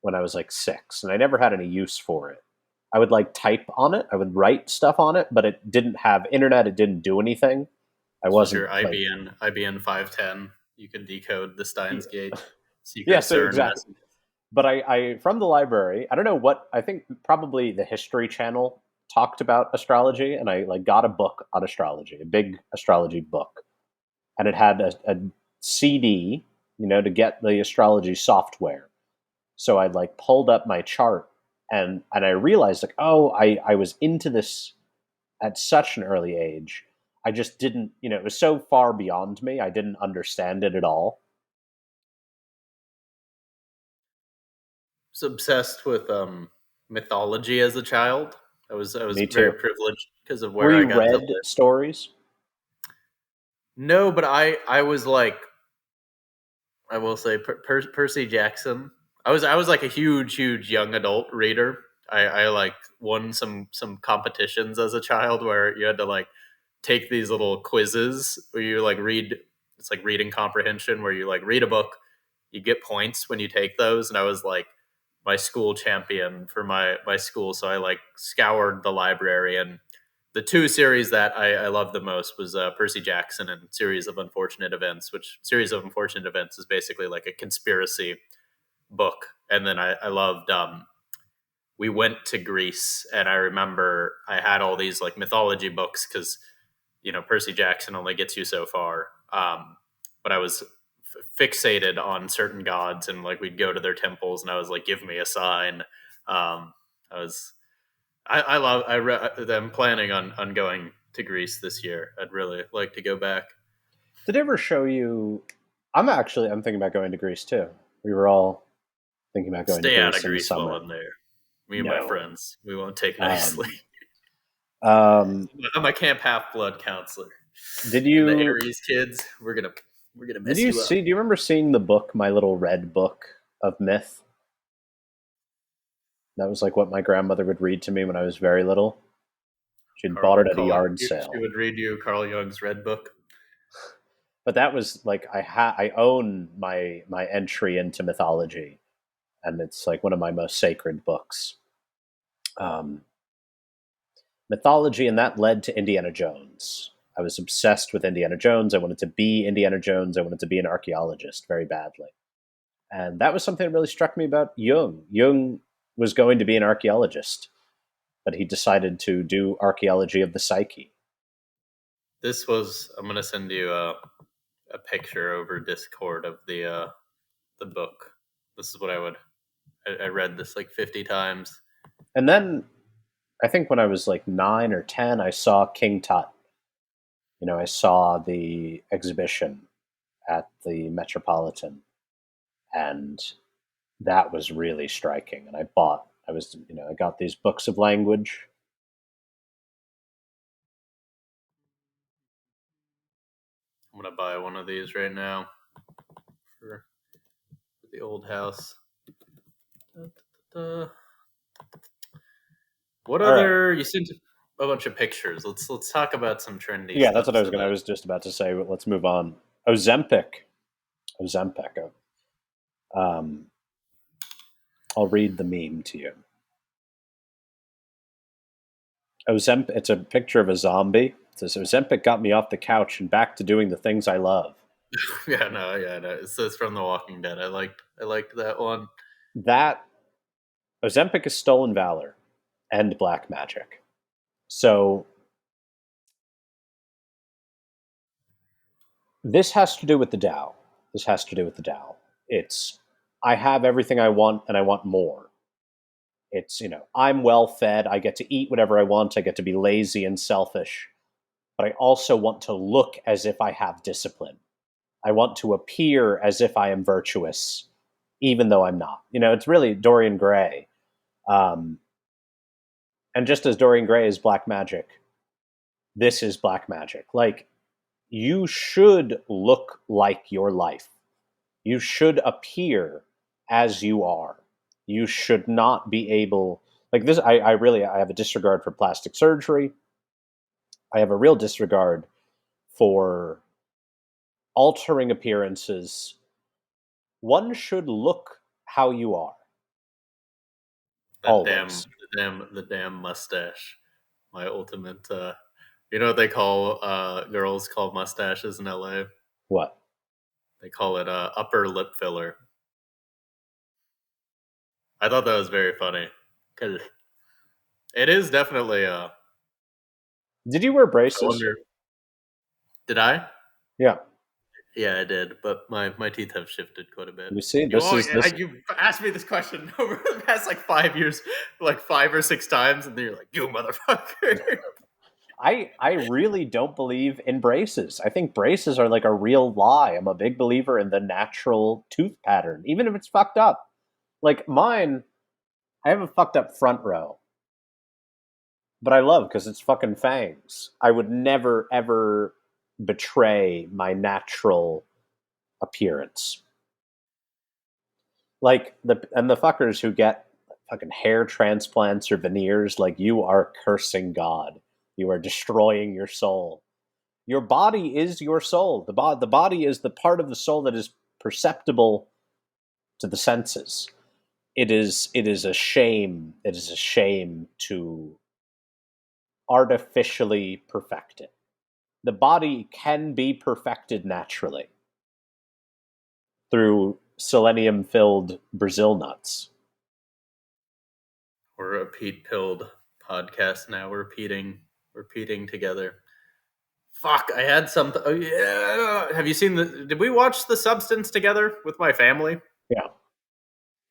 when I was like 6, and I never had any use for it. I would like type on it, I would write stuff on it, but it didn't have internet, it didn't do anything. I This was wasn't your like, IBN 510. You could decode the Steins Gate secret yes, CERN exactly. message. But I from the library, I don't know what, I think probably the History Channel talked about astrology, and I like got a book on astrology, a big astrology book, and it had a CD, to get the astrology software. So I like pulled up my chart, and I realized like, oh, I was into this at such an early age. I just didn't, it was so far beyond me. I didn't understand it at all. Was obsessed with mythology as a child. I was Me very too. privileged because of Were where I you got to read live. stories? No, but I was like, I will say Percy Jackson. I was like a huge young adult reader. I like won some competitions as a child where you had to like take these little quizzes where you like read. It's like reading comprehension where you like read a book, you get points when you take those, and I was like my school champion for my school. So I like scoured the library, and the two series that I loved the most was Percy Jackson and Series of Unfortunate Events, which Series of Unfortunate Events is basically like a conspiracy book. And then I loved we went to Greece, and I remember I had all these like mythology books because Percy Jackson only gets you so far. But I was fixated on certain gods, and like we'd go to their temples, and I was like, "Give me a sign." I was I love I'm planning on going to Greece this year. I'd really like to go back. Did it ever show you? I'm thinking about going to Greece too. We were all thinking about going to Stay out of Greece in the Greece while summer. I'm there. Me and my No. friends, we won't take nicely. Um, um, I'm a Camp Half Blood counselor, did and the you Aries kids, we're gonna did mess you you up. see? Do you remember seeing the book, My Little Red Book of Myth? That was like what my grandmother would read to me when I was very little. She'd bought it at a yard She sale. would read you Carl Jung's Red Book. But that was like I own my entry into mythology, and it's like one of my most sacred books. Um, Mythology, and that led to Indiana Jones. I was obsessed with Indiana Jones. I wanted to be Indiana Jones. I wanted to be an archaeologist very badly. And that was something that really struck me about Jung. Jung was going to be an archaeologist, but he decided to do archaeology of the psyche. I'm gonna send you a picture over Discord of the book. This is what I read this like 50 times. And then I think when I was like 9 or 10, I saw King Tut. I saw the exhibition at the Metropolitan, and that was really striking. And I got these books of language. I'm gonna buy one of these right now for the old house. Da, da, da. What All right. other? You sent a bunch of pictures. Let's talk about some trendy Yeah, that's stuff. what I was just about to say, but let's move on. Ozempic. Ozempic. Um, I'll read the meme to you. Ozempic. It's a picture of a zombie. It says, Ozempic got me off the couch and back to doing the things I love. Yeah, no. It's from The Walking Dead. I liked that one. That Ozempic is stolen valor and black magic. So this has to do with the Tao. This has to do with the Tao. It's I have everything I want and I want more. It's, I'm well fed. I get to eat whatever I want. I get to be lazy and selfish. But I also want to look as if I have discipline. I want to appear as if I am virtuous, even though I'm not. It's really Dorian Gray. Um, and just as Dorian Gray is black magic, this is black magic. Like, you should look like your life. You should appear as you are. You should not be able, like this. I have a disregard for plastic surgery. I have a real disregard for altering appearances. One should look how you are That damn always. the damn mustache. My ultimate. You know what they call girls call mustaches in LA? What? They call it upper lip filler. I thought that was very funny because it is definitely. Did you wear I braces? wonder. Did I? Yeah. Yeah, I did, but my teeth have shifted quite a bit. You see, You this all is this. you asked me this question over the past like 5 years, like 5 or 6 times, and then you're like, "You motherfucker." I really don't believe in braces. I think braces are like a real lie. I'm a big believer in the natural tooth pattern, even if it's fucked up. Like mine, I have a fucked up front row, but I love because it's fucking fangs. I would never ever betray my natural appearance. Like the fuckers who get fucking hair transplants or veneers, like you are cursing God. You are destroying your soul. Your body is your soul. The body is the part of the soul that is perceptible to the senses. It is a shame. It is a shame to artificially perfect it. The body can be perfected naturally through selenium filled Brazil nuts. We're a Pete pilled podcast now. We're repeating together. Fuck, I had something. Oh, yeah. Have you seen the? Did we watch The Substance together with my family? Yeah,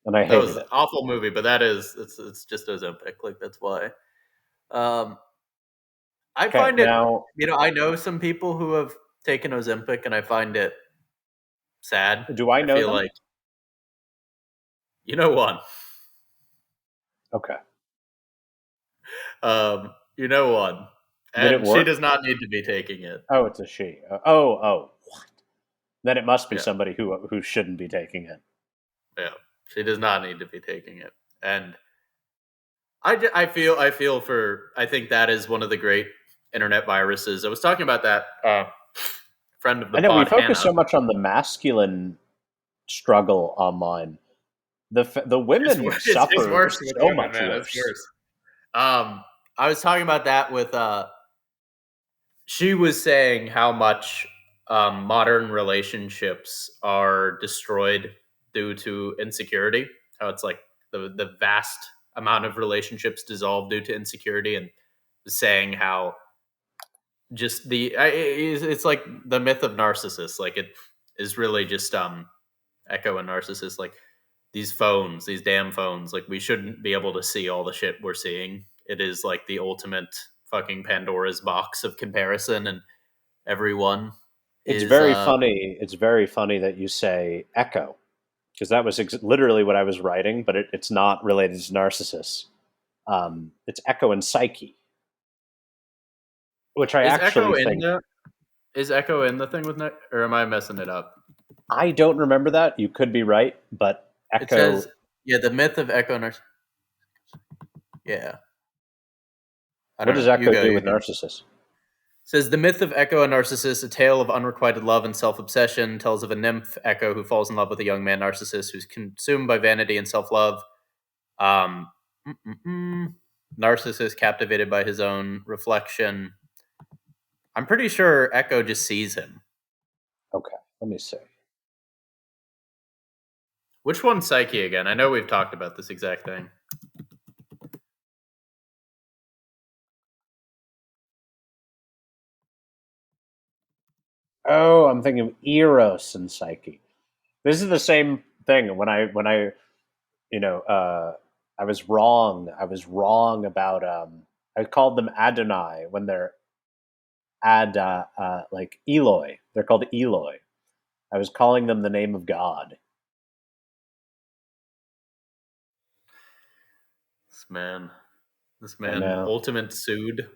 and I That hated was an it. awful movie, but that is it's just Ozempic. Like that's why. Um, I Okay, find it. now I know some people who have taken Ozempic, and I find it sad. do I I know feel them? like one. Okay, You know one, did it and she work? does not need to be taking it. Oh, it's a she. Oh, what? Then it must be Yeah, somebody who shouldn't be taking it. yeah, she does not need to be taking it, and I feel for I think that is one of the great internet viruses. I was talking about that friend of the I know we pod, focus Hannah. so much on the masculine struggle online. The women It's suffer worse with so women, much man. It's worse. worse. I was talking about that with she was saying how much modern relationships are destroyed due to insecurity. How it's like the vast amount of relationships dissolve due to insecurity, and saying how just it's like the myth of Narcissus. Like it is really just Echo and Narcissus. Like these phones, these damn phones. Like we shouldn't be able to see all the shit we're seeing. It is like the ultimate fucking Pandora's box of comparison, and everyone It's is very funny. It's very funny that you say echo because that was literally what I was writing, but it's not related to Narcissus. It's echo and psyche, which I is actually Echo in think the is Echo in the thing with Nick, or am I messing it up? I don't remember that. You could be right, but It says, echo. yeah, the myth of Echo. Yeah, I What don't does know. You echo go. do You with go. Consummate? Says the myth of Echo and Narcissus, a tale of unrequited love and self-obsession, tells of a nymph Echo who falls in love with a young man Narcissus who's consumed by vanity and self-love. Um, Narcissus captivated by his own reflection. I'm pretty sure Echo just sees him. Okay, let me see. Which one's Psyche again? I know we've talked about this exact thing. Oh, I'm thinking of Eros and Psyche. This is the same thing. When I I was wrong. I was wrong about I called them Adonai when they're like Eloi. They're called Eloi. I was calling them the name of God. This man, this I man, know. ultimate sued.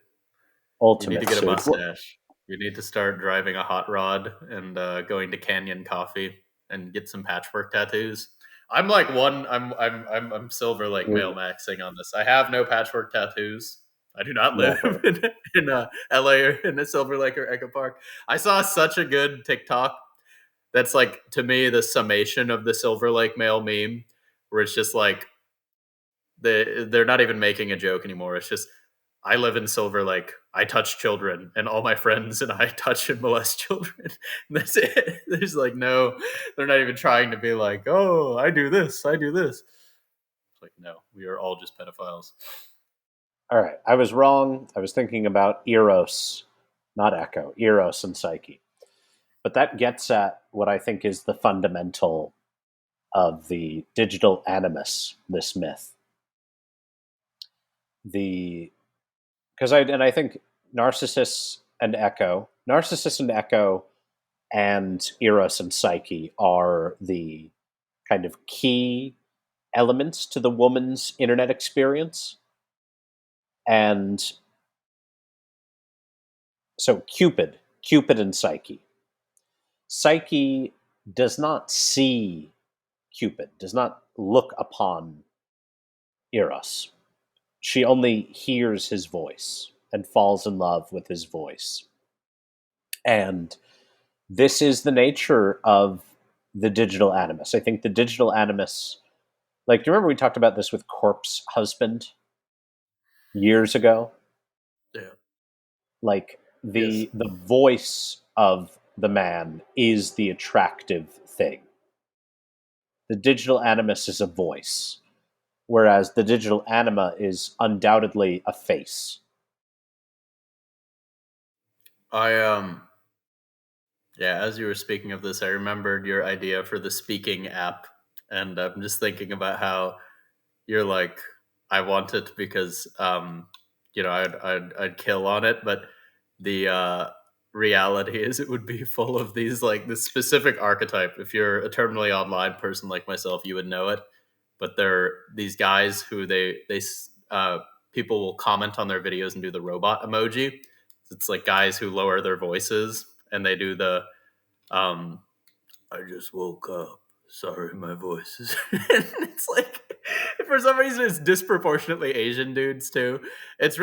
You need to Ultimate get a suit. mustache. You need to start driving a hot rod and going to Canyon Coffee and get some patchwork tattoos. I'm like one. I'm Silver Lake male You're maxing on this. I have no patchwork tattoos. I do not live never. in LA or in a Silver Lake or Echo Park. I saw such a good TikTok that's like to me the summation of the Silver Lake male meme, where it's just like they're not even making a joke anymore. It's just I live in Silver Lake. I touch children, and all my friends and I touch and molest children. That's it. There's like no, they're not even trying to be like, oh, I do this, I do this. It's like no, we are all just pedophiles. All right, I was wrong. I was thinking about Eros, not Echo. Eros and Psyche. But that gets at what I think is the fundamental of the digital animus. This myth, the I think Narcissus and Echo, and Eros and Psyche are the kind of key elements to the woman's internet experience. And so Cupid and Psyche. Psyche does not see Cupid, does not look upon Eros. She only hears his voice and falls in love with his voice. And this is the nature of the digital animus. I think the digital animus, like, do you remember we talked about this with Corpse Husband years ago? Yeah. Like Yes. the voice of the man is the attractive thing. The digital animus is a voice. whereas the digital anima is undoubtedly a face. I Yeah, as you were speaking of this, I remembered your idea for the speaking app, and I'm just thinking about how you're like, I want it because I'd kill on it, but the reality is it would be full of these like this specific archetype. If you're a terminally online person like myself, you would know it. But they're these guys who people will comment on their videos and do the robot emoji. It's like guys who lower their voices and they do the um I just woke up. Sorry, my voice is. It's like, for some reason, it's disproportionately Asian dudes too. It's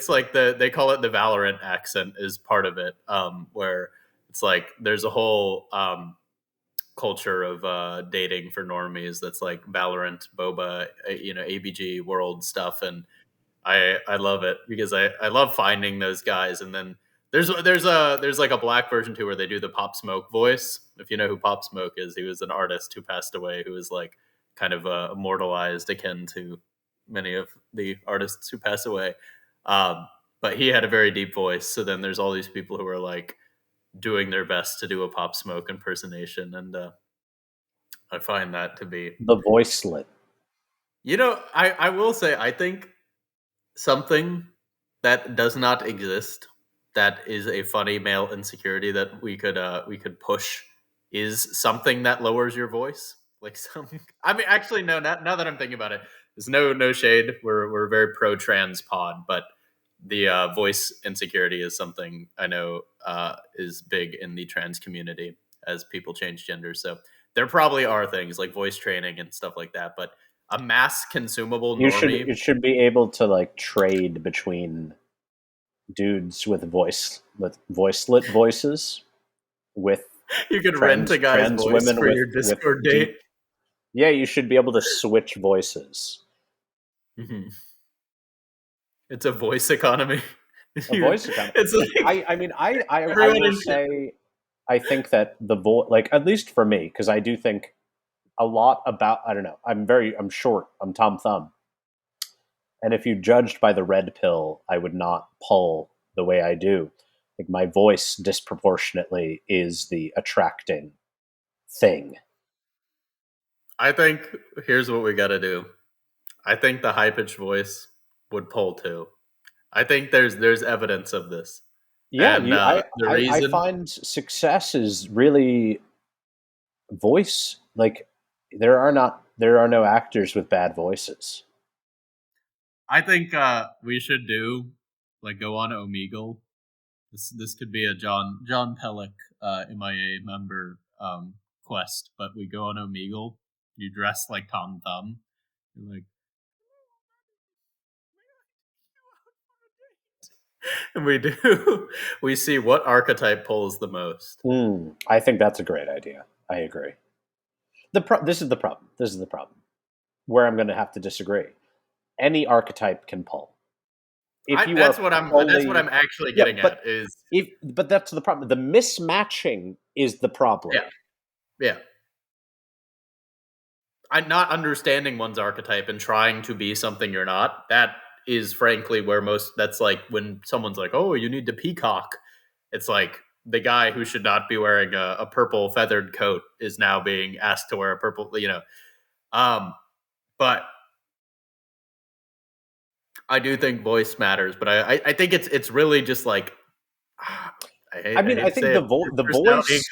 like they call it the Valorant accent is part of it, where it's like there's a whole culture of dating for normies that's like Valorant, Boba, ABG world stuff, and I love it because I love finding those guys. And then there's like a black version too where they do the Pop Smoke voice. If you know who Pop Smoke is, he was an artist who passed away who was like kind of immortalized akin to many of the artists who pass away. Um, but he had a very deep voice. So then there's all these people who are like doing their best to do a Pop Smoke impersonation, and I find that to be, The voicelet. I will say I think something that does not exist that is a funny male insecurity that we could push is something that lowers your voice, like some. I mean, actually no, now that I'm thinking about it, there's no shade, we're very pro trans pod, but the voice insecurity is something I know is big in the trans community as people change gender. So there probably are things like voice training and stuff like that, but a mass consumable You normie. should be able to like trade between dudes with voicelet voices with You could rent a guy's trans voice women for your with Discord deep. date. Yeah, you should be able to switch voices. Mhm. It's a voice economy. A voice economy. It's like I mean I everyone will in chat. say I think that the voice, like at least for me, because I do think a lot about, I don't know, I'm short, I'm Tom Thumb, and if you judged by the red pill, I would not pull the way I do. Like my voice disproportionately is the attracting thing. I think here's what we got to do. I think the high pitched voice would pull too. I think there's evidence of this, Yeah, and the I reason find success is really voice. Like there are no actors with bad voices. I think we should do like go on Omegle. This could be a John Pellick MIA member quest, but we go on Omegle. You dress like Tom Thumb. You're like, and we do. We see what archetype pulls the most. I think that's a great idea. I agree. This is the problem. This is the problem where I'm going to have to disagree. Any archetype can pull. If you are That's what fully, I'm actually yeah, getting at is but that's the problem. The mismatching is the problem. yeah, yeah. I'm not understanding one's archetype and trying to be something you're not. That is frankly where most that's like when someone's like, "Oh, you need to peacock." It's like the guy who should not be wearing a purple feathered coat is now being asked to wear a purple. Um, but I do think voice matters, but I think it's really just like I I mean, hate I to think say it, your personality and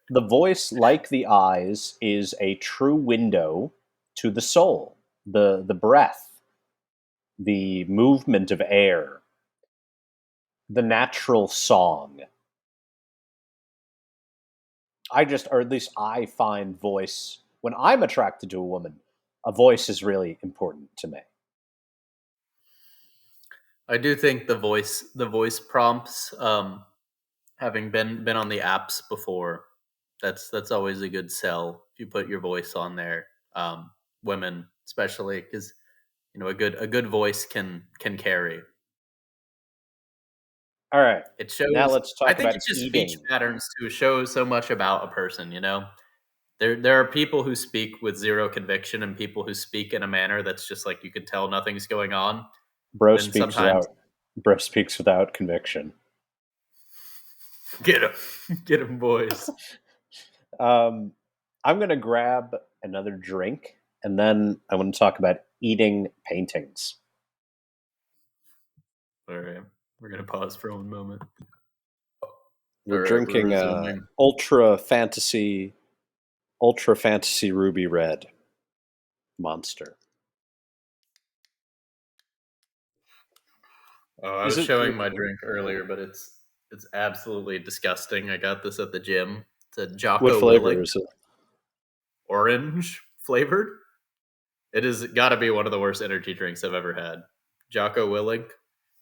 the voice, like the eyes, is a true window to the soul, the breath, the movement of air, the natural song. Or at least I find voice when I'm attracted to a woman. A voice is really important to me. I do think the voice prompts, having been on the apps before, that's always a good sell if you put your voice on there. Women especially because a good voice can carry. All right, It now shows. let's I talk think about it's just speech eating. patterns to show so much about a person. There are people who speak with zero conviction and people who speak in a manner that's just like you can tell nothing's going on. Bro Then speaks sometimes without bro speaks without conviction. get him, get him, boys. Um, I'm gonna grab another drink, and then I want to talk about eating paintings. All right, we're gonna pause for one moment. We're All right, we're drinking resuming. ultra fantasy ruby red monster. Oh, I Is was it showing my drink earlier, but it's absolutely disgusting. I got this at the gym. It's a what Jocko flavor Willing is it? orange flavored. It has got to be one of the worst energy drinks I've ever had. Jocko Willing.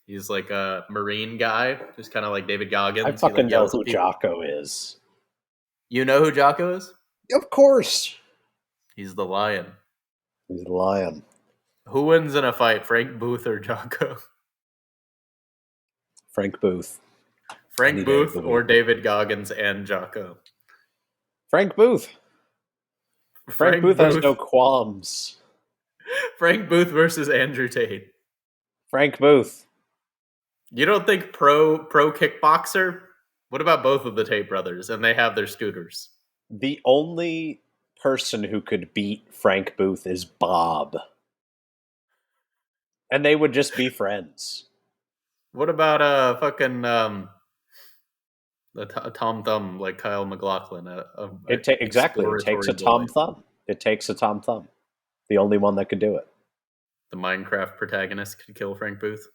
He's like a marine guy, just kind of like David I Goggins. He like fucking know yells at who people. Jocko is. You know who Jocko is? Of course, He's the lion. he's a lion. Who wins in a fight, Frank Booth or Jocko? Frank Booth, any Frank day of Booth the or week. David Goggins and Jocko? Frank Booth. Frank Frank Booth has no Booth. qualms. Frank Booth versus Andrew Tate. Frank Booth. You don't think pro kickboxer? What about both of the Tate brothers? And they have their scooters. The only person who could beat Frank Booth is Bob, and they would just be friends. What about fucking a Tom Thumb like Kyle McLaughlin, a Exactly. It takes exploratory a boy, Tom Thumb. It takes a Tom Thumb. The only one that could do it. the Minecraft protagonist could kill Frank Booth,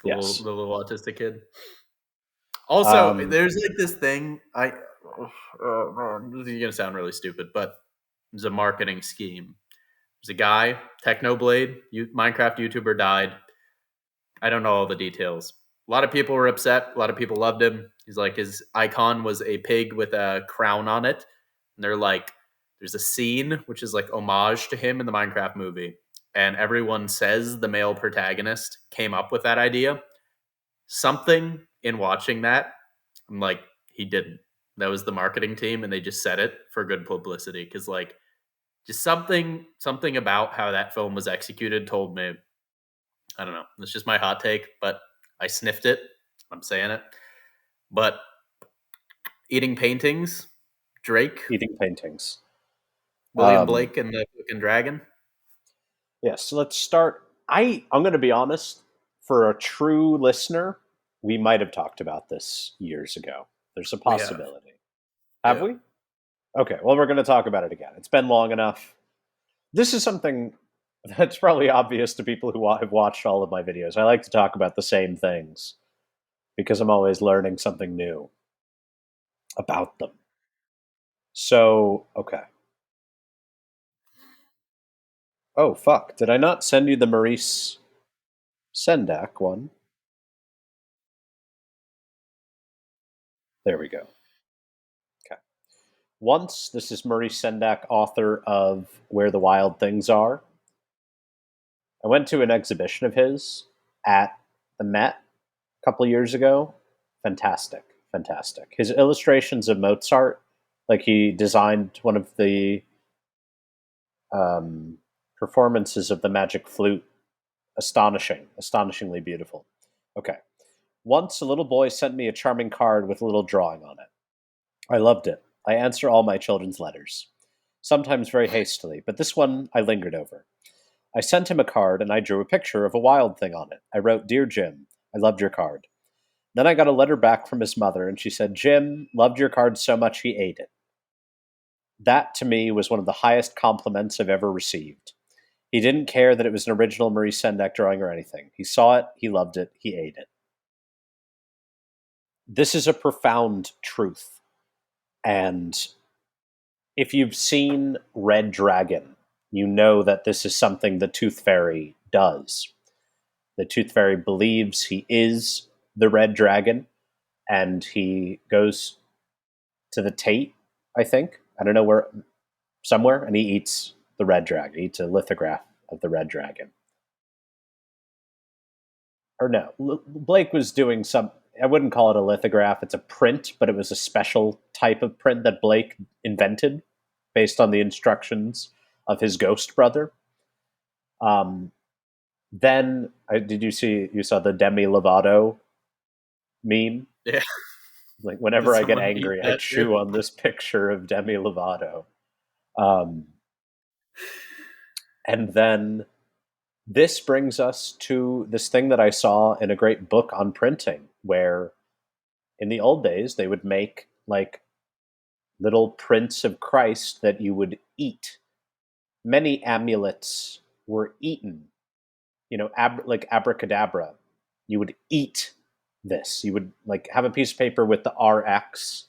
Yes. the little autistic kid. Also, Um, there's like this thing. Man, this is gonna sound really stupid, but it's a marketing scheme. There's a guy, Technoblade, Minecraft YouTuber, died. I don't know all the details. A lot of people were upset. A lot of people loved him. He's like his icon was a pig with a crown on it, and they're like, there's a scene which is like homage to him in the Minecraft movie, and everyone says the male protagonist came up with that idea. Something in watching that, I'm like, he didn't. That was the marketing team, and they just said it for good publicity because like just something about how that film was executed told me, I don't know. It's just my hot take, but I sniffed it. I'm saying it. But eating paintings, Drake, eating paintings. William Um, Blake, and the fucking dragon. yes. So let's start. I'm going to be honest. For a true listener, we might have talked about this years ago. There's a We have. possibility. Have Yeah. we? Okay. Well, we're going to talk about it again. It's been long enough. This is something that's probably obvious to people who have watched all of my videos. I like to talk about the same things because I'm always learning something new about them. So, okay. Oh, fuck. Did I not send you the Maurice Sendak one? There we go. Okay. Once, this is Maurice Sendak, author of Where the Wild Things Are. I went to an exhibition of his at the Met a couple years ago. Fantastic. Fantastic. His illustrations of Mozart, like he designed one of the um, performances of the Magic Flute. Astonishingly beautiful. Okay. Once a little boy sent me a charming card with a little drawing on it. I loved it. I answer all my children's letters, sometimes very hastily, but this one I lingered over. I sent him a card and I drew a picture of a wild thing on it. I wrote, "Dear Jim, I loved your card." Then I got a letter back from his mother and she said, "Jim loved your card so much he ate it." That to me was one of the highest compliments I've ever received. He didn't care that it was an original Maurice Sendak drawing or anything. He saw it, he loved it, he ate it. This is a profound truth. And if you've seen Red Dragon, you know that this is something the Tooth Fairy does. The Tooth Fairy believes he is the Red Dragon, and he goes to the Tate, I think. I don't know where, somewhere, and he eats the Red Dragon. He eats a lithograph of the Red Dragon. Or no, Blake was doing some. I wouldn't call it a lithograph. It's a print, but it was a special type of print that Blake invented. based on the instructions of his ghost brother. Um, then did you saw the Demi Lovato meme? Yeah. Like Did whenever I get someone eat angry, I that too? chew on this picture of Demi Lovato. Um, and then this brings us to this thing that I saw in a great book on printing, where in the old days they would make like little prints of Christ that you would eat. Many amulets were eaten, like abracadabra. You would eat this. You would like have a piece of paper with the RX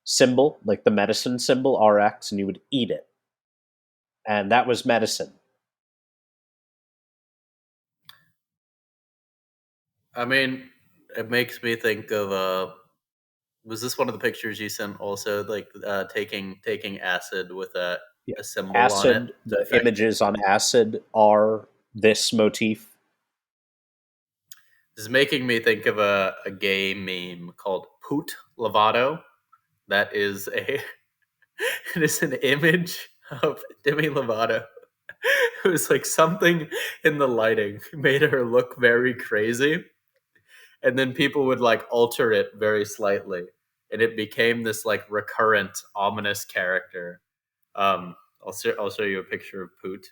symbol, like the medicine symbol RX, and you would eat it. And that was medicine. I mean, it makes me think of was this one of the pictures you sent also, like taking acid with Yeah. a symbol on it Acid, to the affect. images on acid are this motif. This is making me think of a gay meme called Poot Lovato. That is a it is an image of Demi Lovato. It was like something in the lighting made her look very crazy, and then people would like alter it very slightly, and it became this like recurrent ominous character. I'll show you a picture of Poot.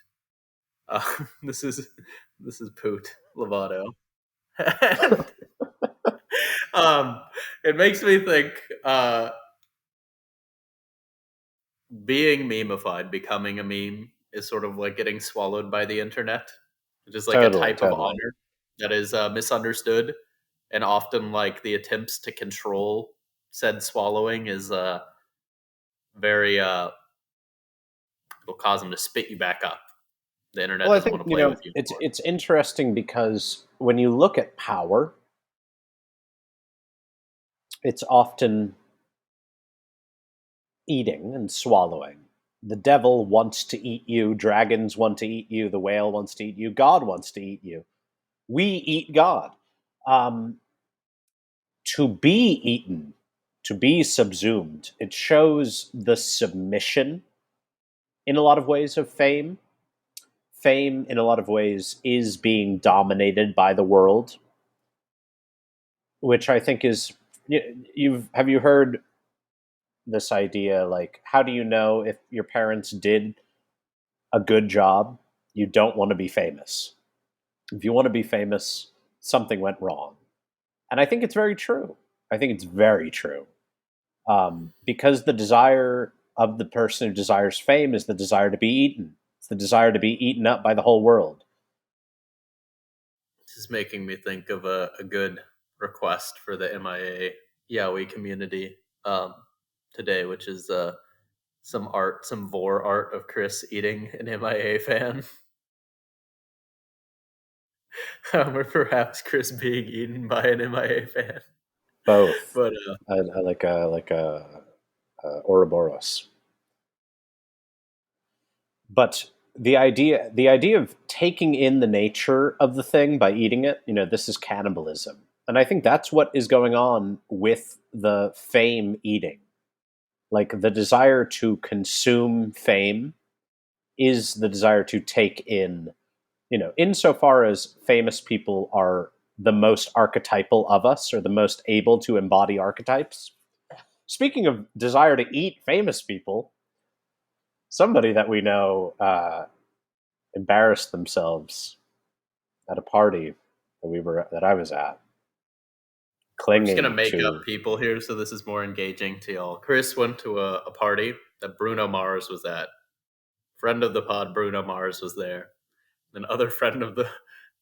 Uh, this is this is Poot Lovato, and um, it makes me think being memeified, becoming a meme, is sort of like getting swallowed by the internet, which is like a Totally, type of totally. honor that is misunderstood, and often like the attempts to control said swallowing is very it'll cause them to spit you back up. The internet Well, I doesn't think want to play with you anymore. it's interesting because when you look at power, it's often eating and swallowing. The devil wants to eat you, dragons want to eat you, the whale wants to eat you, God wants to eat you. We eat God. Um, to be eaten, to be subsumed, it shows the submission in a lot of ways of fame. Fame, in a lot of ways, is being dominated by the world, which I think is you've have you heard this idea like how do you know if your parents did a good job? You don't want to be famous. If you want to be famous, something went wrong. And I think it's very true. I think it's very true. Because the desire of the person who desires fame is the desire to be eaten. It's the desire to be eaten up by the whole world. This is making me think of a good request for the MIA Yaoi community today, which is some art, some vor art of Chris eating an MIA fan, or perhaps Chris being eaten by an MIA fan. Both. But I like a Ouroboros. But the idea of taking in the nature of the thing by eating it, this is cannibalism. And I think that's what is going on with the fame eating. Like the desire to consume fame is the desire to take in, insofar as famous people are the most archetypal of us or the most able to embody archetypes. Speaking of desire to eat famous people, somebody that we know embarrassed themselves at a party that I was at, we're just gonna clinging make up to. people here, so this is more engaging to y'all. Chris went to a party that Bruno Mars was at. Friend of the pod, Bruno Mars was there. An other friend of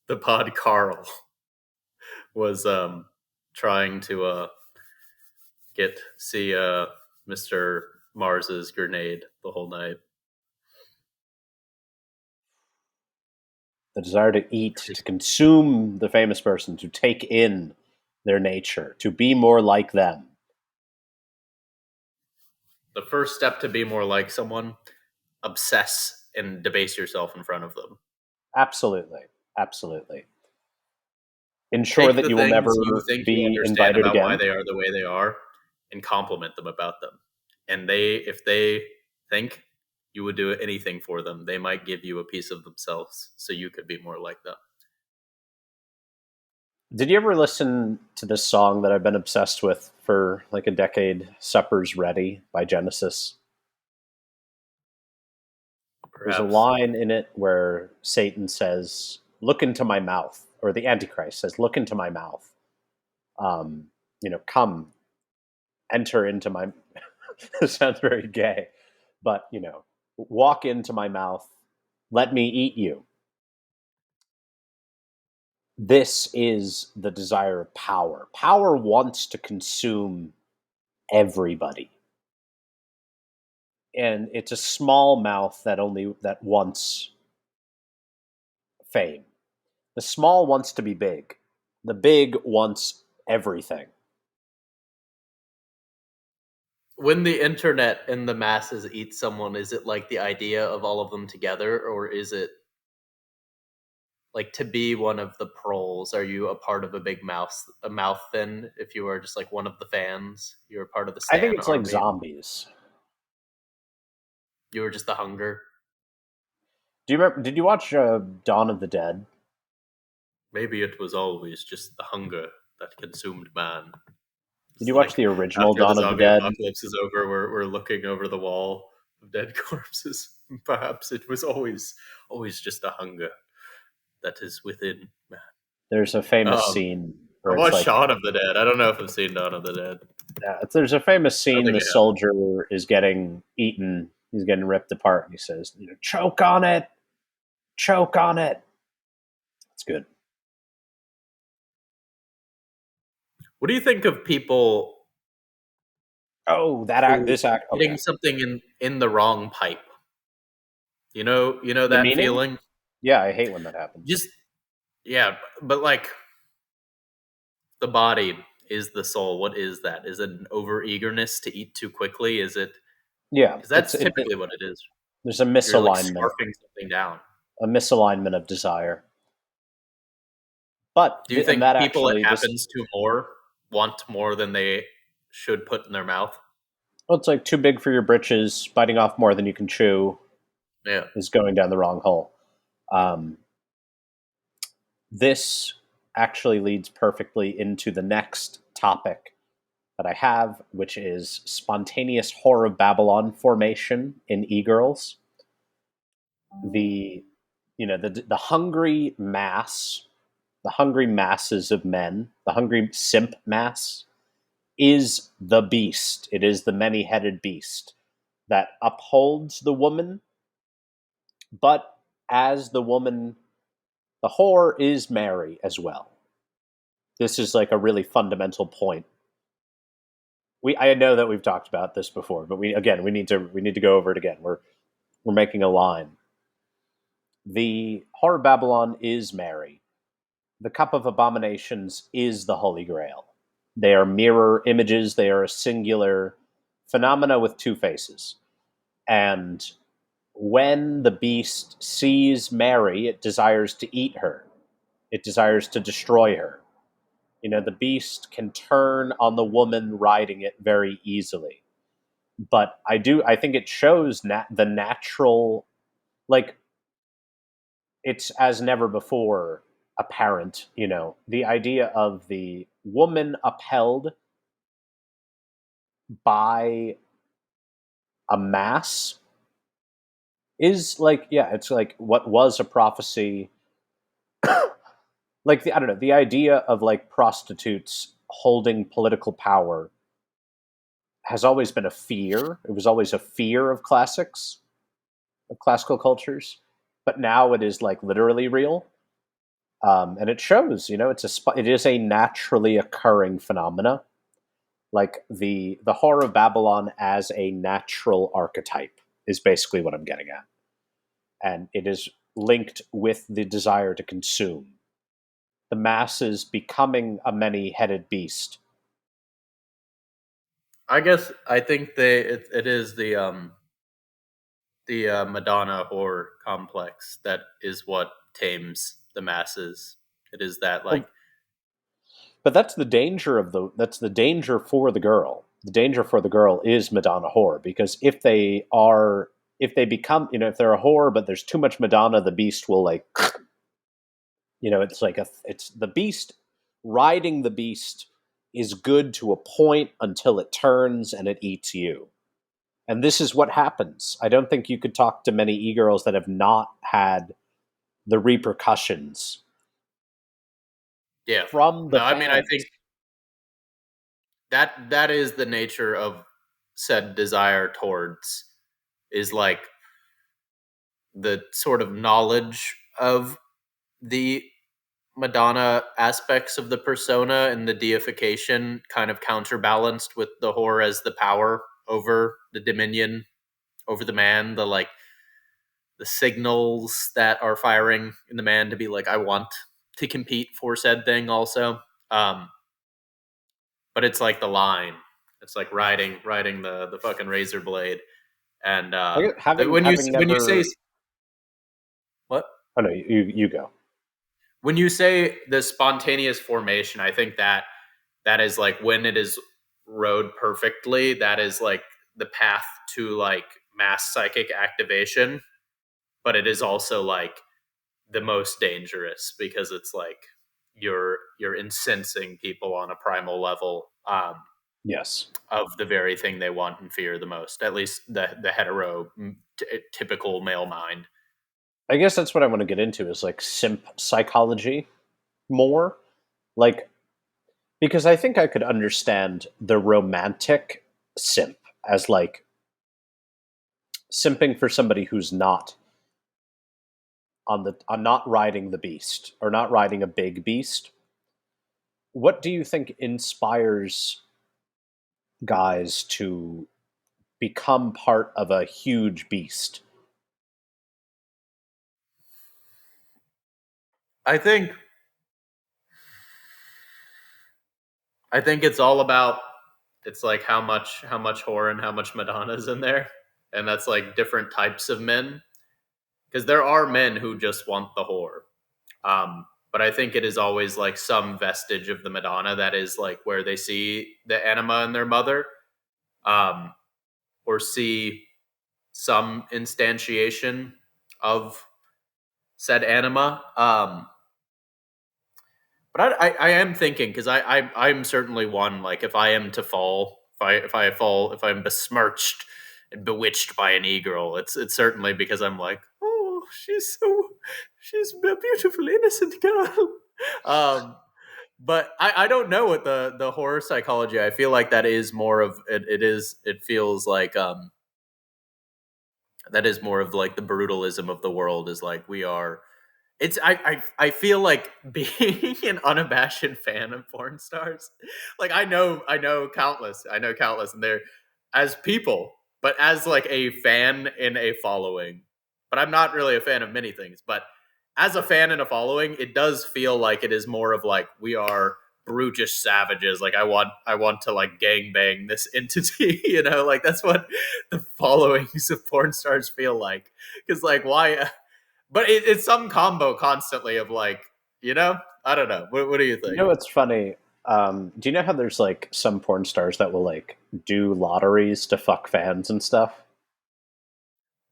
the pod, Carl, was trying to get see Mr. Mars's grenade the whole night. The desire to eat, to consume the famous person, to take in their nature, to be more like them. The first step to be more like someone, obsess and debase yourself in front of them. Absolutely. Absolutely. Ensure Take that the you will things you never think you be understand invited about why again. they are the way they are and compliment them about them. And they, if they think You would do anything for them. They might give you a piece of themselves so you could be more like them. Did you ever listen to this song that I've been obsessed with for like a decade, Supper's Ready by Genesis? There's a Perhaps. line in it where Satan says, "Look into my mouth," or the Antichrist says, "Look into my mouth." Um, come, enter into my. It sounds very gay, but walk into my mouth, let me eat you. This is the desire of power. Power wants to consume everybody, and it's a small mouth that wants fame. The small wants to be big. The big wants everything. When the internet and the masses eat someone, is it like the idea of all of them together, or is it like to be one of the proles? Are you a part of a big mouse, a mouth? Then, if you are just like one of the fans, you're a part of the I think Stan it's like army. zombies. You were just the hunger. Do you remember? Did you watch Dawn of the Dead? Maybe it was always just the hunger that consumed man. Did It's you watch like the original after the Dawn of the zombie Dead? apocalypse is over, we're looking over the wall of dead corpses. Perhaps it was always just a hunger that is within man. There's a famous Um, scene I where it's watched like, Shaun of the Dead. I don't know if I've seen Dawn of the Dead. there's a famous I don't scene. think The I have. soldier is getting eaten. He's getting ripped apart, and he says, "Choke on it, choke on it." It's good. What do you think of people Oh, who this act. Okay, getting something in the wrong pipe? You know the that meaning. feeling. Yeah, I hate when that happens. Just yeah, but like the body is the soul. What is that? Is it an over eagerness to eat too quickly? Is it Yeah, because that's typically what it is. there's a You're like misalignment, scarfing something down. of desire. But Do you and think that people it actually this happens to more want more than they should put in their mouth? well, it's like too big for your britches. Biting off more than you can chew Yeah. is going down the wrong hole. Um, this actually leads perfectly into the next topic that I have, which is spontaneous whore of Babylon formation in e-girls. The the hungry mass, the hungry masses of men, the hungry simp mass is the beast. It is the many-headed beast that upholds the woman, but as the woman, the whore is Mary as well. This is like a really fundamental point. I know that we've talked about this before, but we need to go over it again. We're making a line. The whore of Babylon is Mary. The cup of abominations is the Holy Grail. They are mirror images. They are a singular phenomena with two faces. And when the beast sees Mary, it desires to eat her. It desires to destroy her. The beast can turn on the woman riding it very easily. But I think it shows the natural, like, it's as never before apparent, the idea of the woman upheld by a mass is like, yeah, it's like what was a prophecy. Like, I don't know, the idea of like prostitutes holding political power has always been a fear. It was always a fear of classical cultures, but now it is like literally real. And it shows, it is a naturally occurring phenomena, like the horror of Babylon as a natural archetype is basically what I'm getting at, and it is linked with the desire to consume the masses, becoming a many-headed beast. I guess I think it is the Madonna horror complex that is what tames the masses. It is that like Well, but that's the danger for the girl. The danger for the girl is Madonna horror, because if they become, if they're a whore, but there's too much Madonna, the beast will like, it's like it's the beast. Riding the beast is good to a point until it turns and it eats you. And this is what happens. I don't think you could talk to many e-girls that have not had the repercussions Yeah. from the No, I mean, I think fans. that is the nature of said desire towards, is like the sort of knowledge of the Madonna aspects of the persona and the deification kind of counterbalanced with the whore as the power over the dominion over the man, the like the signals that are firing in the man to be like, I want to compete for said thing also. Um, but it's like the line. It's like riding the fucking razor blade. And Having when you having when you say never. what Oh no, you go. when you say the spontaneous formation, I think that is like when it is rode perfectly. That is like the path to like mass psychic activation. But it is also like the most dangerous because it's like you're incensing people on a primal level, Yes. of the very thing they want and fear the most. At least the hetero typical male mind. I guess that's what I want to get into is like simp psychology more. Like, because I think I could understand the romantic simp as like simping for somebody who's not on not riding the beast or not riding a big beast. What do you think inspires guys to become part of a huge beast? I think I think it's all about, it's like how much horror and how much Madonna's in there, and that's like different types of men, because there are men who just want the whore. But I think it is always like some vestige of the Madonna that is like where they see the anima in their mother, um, or see some instantiation of said anima. But I am thinking, because I'm certainly one, like if I am to fall, if I'm besmirched and bewitched by an e-girl, it's certainly because I'm like, oh, she's a beautiful innocent girl. um but I don't know what the horror psychology. I feel like that is more of it. It feels like that is more of like the brutalism of the world, is like we are. It's I feel like being an unabashed fan of porn stars. Like I know countless, and they're as people, but as like a fan in a following. But I'm not really a fan of many things. But as a fan in a following, it does feel like it is more of like we are brutish savages. Like I want to like gangbang this entity. Like that's what the followings of porn stars feel like. Because like why? But it's some combo constantly of like, I don't know. What do you You think? know what's funny? Do you know how there's like some porn stars that will like do lotteries to fuck fans and stuff?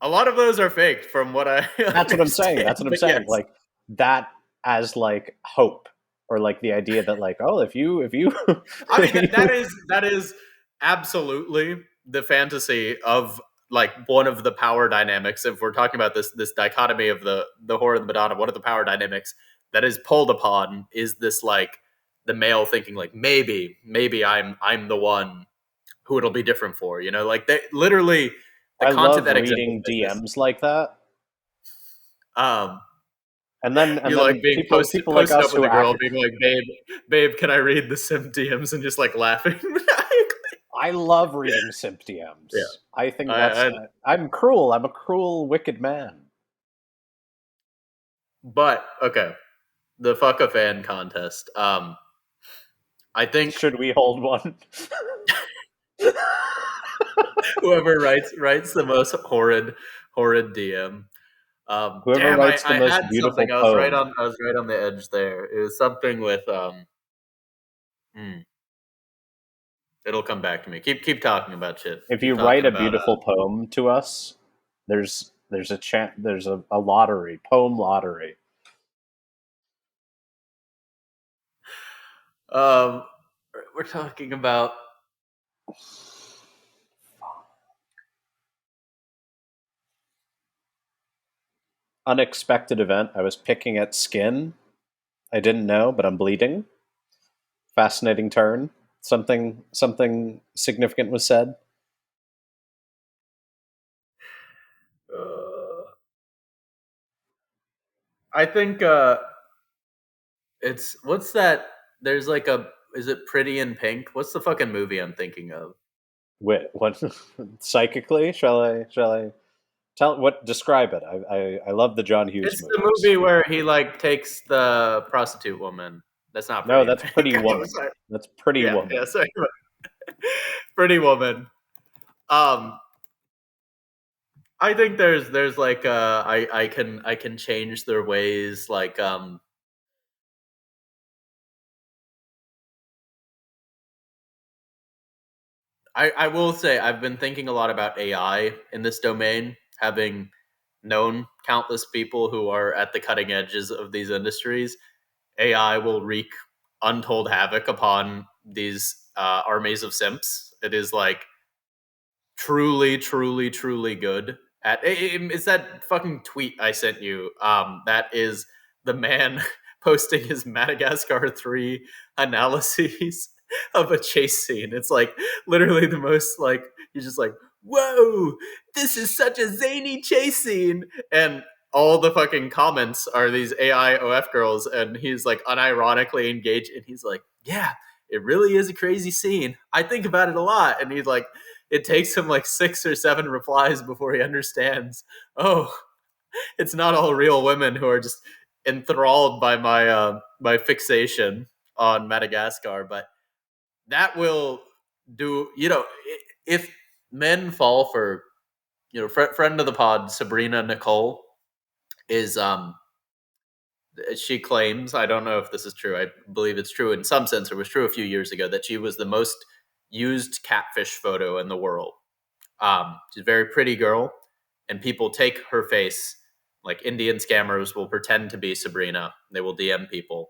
A lot of those are faked, from what I That's what I'm saying. understand. That's what I'm But saying. yes, Like that as like hope, or like the idea that like, oh, if you I mean if you that is absolutely the fantasy of like one of the power dynamics. If we're talking about this dichotomy of the horror and the Madonna, one of the power dynamics that is pulled upon is this like the male thinking like maybe I'm the one who it'll be different for. Like they literally the I content love that reading exemplifies this. DMs like that. Um, And then you like being people posted people like posted us up with who a girl, act. being like, babe, can I read the sim DMs, and just like laughing. I love reading simp Yeah, DMs. I think that's I I'm cruel. I'm a cruel, wicked man. but okay, the fuck a fan contest. I think Should we hold one? whoever writes the most horrid DM. Whoever Damn, writes the I had most beautiful something. poem. I was right on the edge there. It was something with hmm, it'll come back to me. Keep talking about shit. If Keep you write talking a about beautiful poem to us, there's a lottery, poem lottery. Um, we're talking about Unexpected event. I was picking at skin. I didn't know, but I'm bleeding. Fascinating turn. Something significant was said. uh, I think it's what's that? There's like a is it Pretty in Pink? What's the fucking movie I'm thinking of? Wit. What psychically? Shall I tell what? Describe it. I love the John Hughes It's the movies. movie where he like takes the prostitute woman. That's not No, Pretty in that's Pink. Pretty I'm Woman. sorry. That's Pretty Yeah, yeah, Woman. sorry. Pretty Woman. Um, I think there's like I can change their ways. Like I will say I've been thinking a lot about AI in this domain, having known countless people who are at the cutting edges of these industries. AI will wreak untold havoc upon these armies of simps. It is like truly, truly, truly good at. It's that fucking tweet I sent you. That is the man posting his Madagascar 3 analyses of a chase scene. It's like literally the most like he's just like, whoa, this is such a zany chase scene, and all the fucking comments are these AI OF girls, and he's like unironically engaged, and he's like, yeah, it really is a crazy scene. I think about it a lot, and he's like, it takes him like 6 or 7 replies before he understands. Oh, it's not all real women who are just enthralled by my fixation on Madagascar, but that will do. If men fall for friend of the pod Sabrina Nicole is she claims, I don't know if this is true. I believe it's true in some sense. It was true a few years ago that she was the most used catfish photo in the world. She's a very pretty girl, and people take her face. Like Indian scammers will pretend to be Sabrina. They will DM people,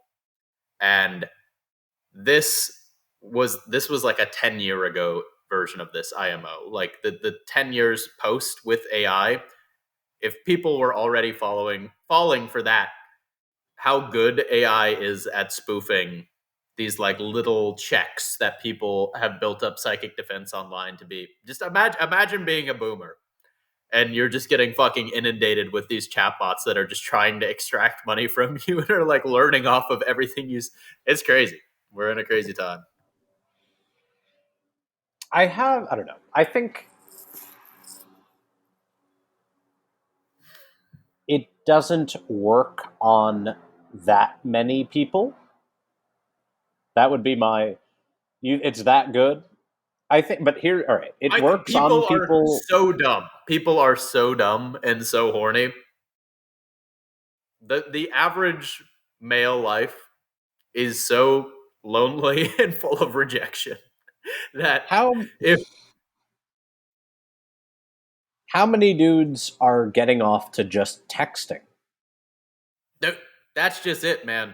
and this this was like a 10-year ago version of this IMO. Like the 10 years post with AI. If people were already falling for that, how good AI is at spoofing these like little checks that people have built up psychic defense online to be. Just imagine being a boomer and you're just getting fucking inundated with these chatbots that are just trying to extract money from you and are like learning off of everything it's crazy. We're in a crazy time. I don't know. I think it doesn't work on that many people. That would be my. It's that good. I think, but here, all right. It I think works on people are people. so dumb. People are so dumb and so horny. The average male life is so lonely and full of rejection that How if how many dudes are getting off to just texting? that's just it, man.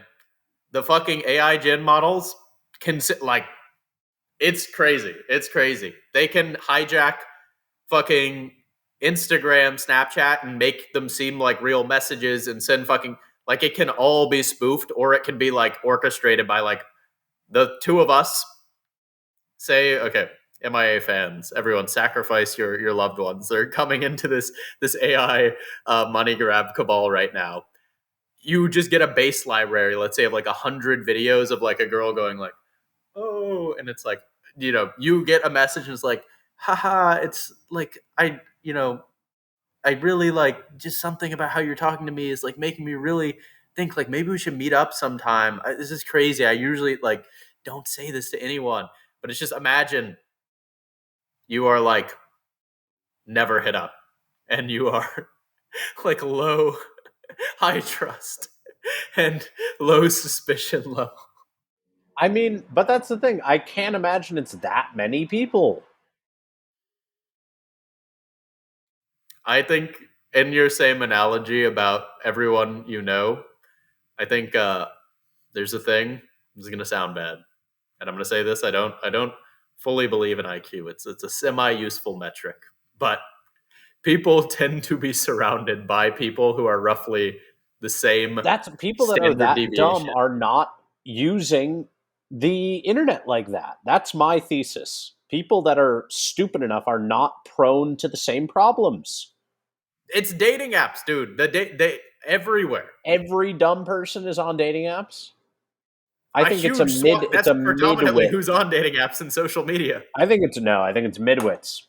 The fucking AI gen models can like it's crazy. It's crazy. They can hijack fucking Instagram, Snapchat, and make them seem like real messages and send fucking like it can all be spoofed or it can be like orchestrated by like the two of us say, okay, MIA fans, everyone sacrifice your loved ones. They're coming into this AI money grab cabal right now. You just get a base library, let's say of like 100 videos of like a girl going like, oh, and it's like, you get a message and it's like, haha, it's like I really like just something about how you're talking to me is like making me really think like maybe we should meet up sometime. This is crazy. I usually like don't say this to anyone, but it's just imagine you are like never hit up and you are like low high trust and low suspicion level. I mean, but that's the thing. I can't imagine it's that many people. I think in your same analogy about everyone you know, I think there's a thing. This is gonna sound bad, and I'm gonna say this. I don't fully believe in IQ. It's a semi useful metric, but people tend to be surrounded by people who are roughly the same That's people that are standard that dumb deviation. are not using the internet like that. That's my thesis. People that are stupid enough are not prone to the same problems. It's dating apps, dude. They everywhere. Every dumb person is on dating apps. I A think it's a huge mid swath. it's That's a predominantly midwit. who's on dating apps and social media. I think it's midwits.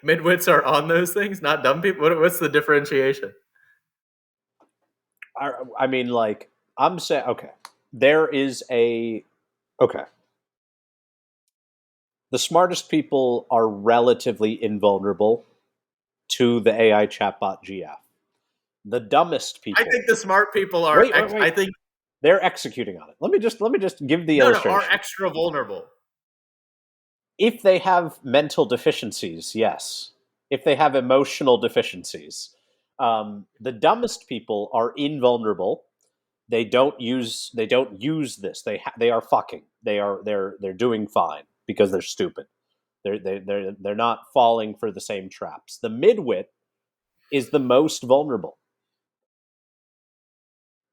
Midwits are on those things, not dumb people. What's the differentiation? I mean, like, I'm saying, okay, there is a okay. The smartest people are relatively invulnerable to the AI chatbot GF. The dumbest I people, think the smart people are. wait, wait, I wait, think they're executing on it. Let me just give the no, are illustration. extra vulnerable. If they have mental deficiencies, yes. If they have emotional deficiencies, the dumbest people are invulnerable. They don't use this. They are fucking. They're doing fine because they're stupid. They're not falling for the same traps. The midwit is the most vulnerable.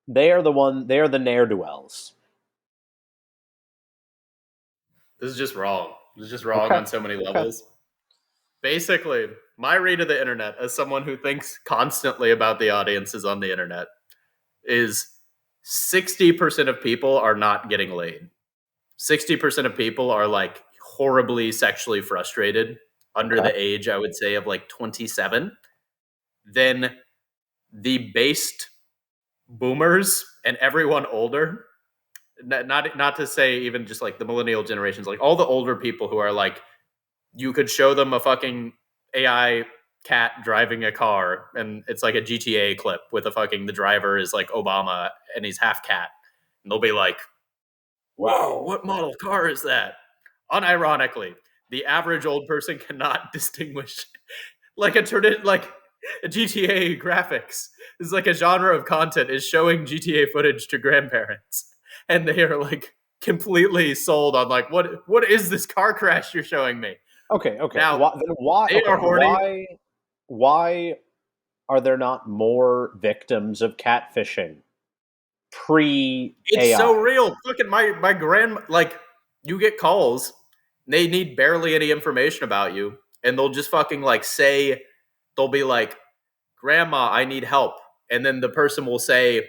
They are the ne'er do wells. This is just wrong. This is just wrong Okay. on so many Okay. levels. Basically, my read of the internet, as someone who thinks constantly about the audiences on the internet, is 60% of people are not getting laid. 60% of people are like horribly sexually frustrated under Okay. the age, I would say, of like 27. Then the based boomers and everyone older, not to say even just like the millennial generations, like all the older people who are like, you could show them a fucking AI cat driving a car and it's like a GTA clip with a fucking the driver is like Obama and he's half cat. And they'll be like, whoa, Wow. what model car is that? Unironically, the average old person cannot distinguish like like a GTA graphics. This is like a genre of content is showing GTA footage to grandparents, and they are like completely sold on like what is this car crash you're showing me? Okay. Okay. Now Why? Then why? they Okay. are horny. Why are there not more victims of catfishing pre It's so AI? real. Fucking my grand like you get calls, they need barely any information about you, and they'll just fucking like say they'll be like, "Grandma, I need help," and then the person will say,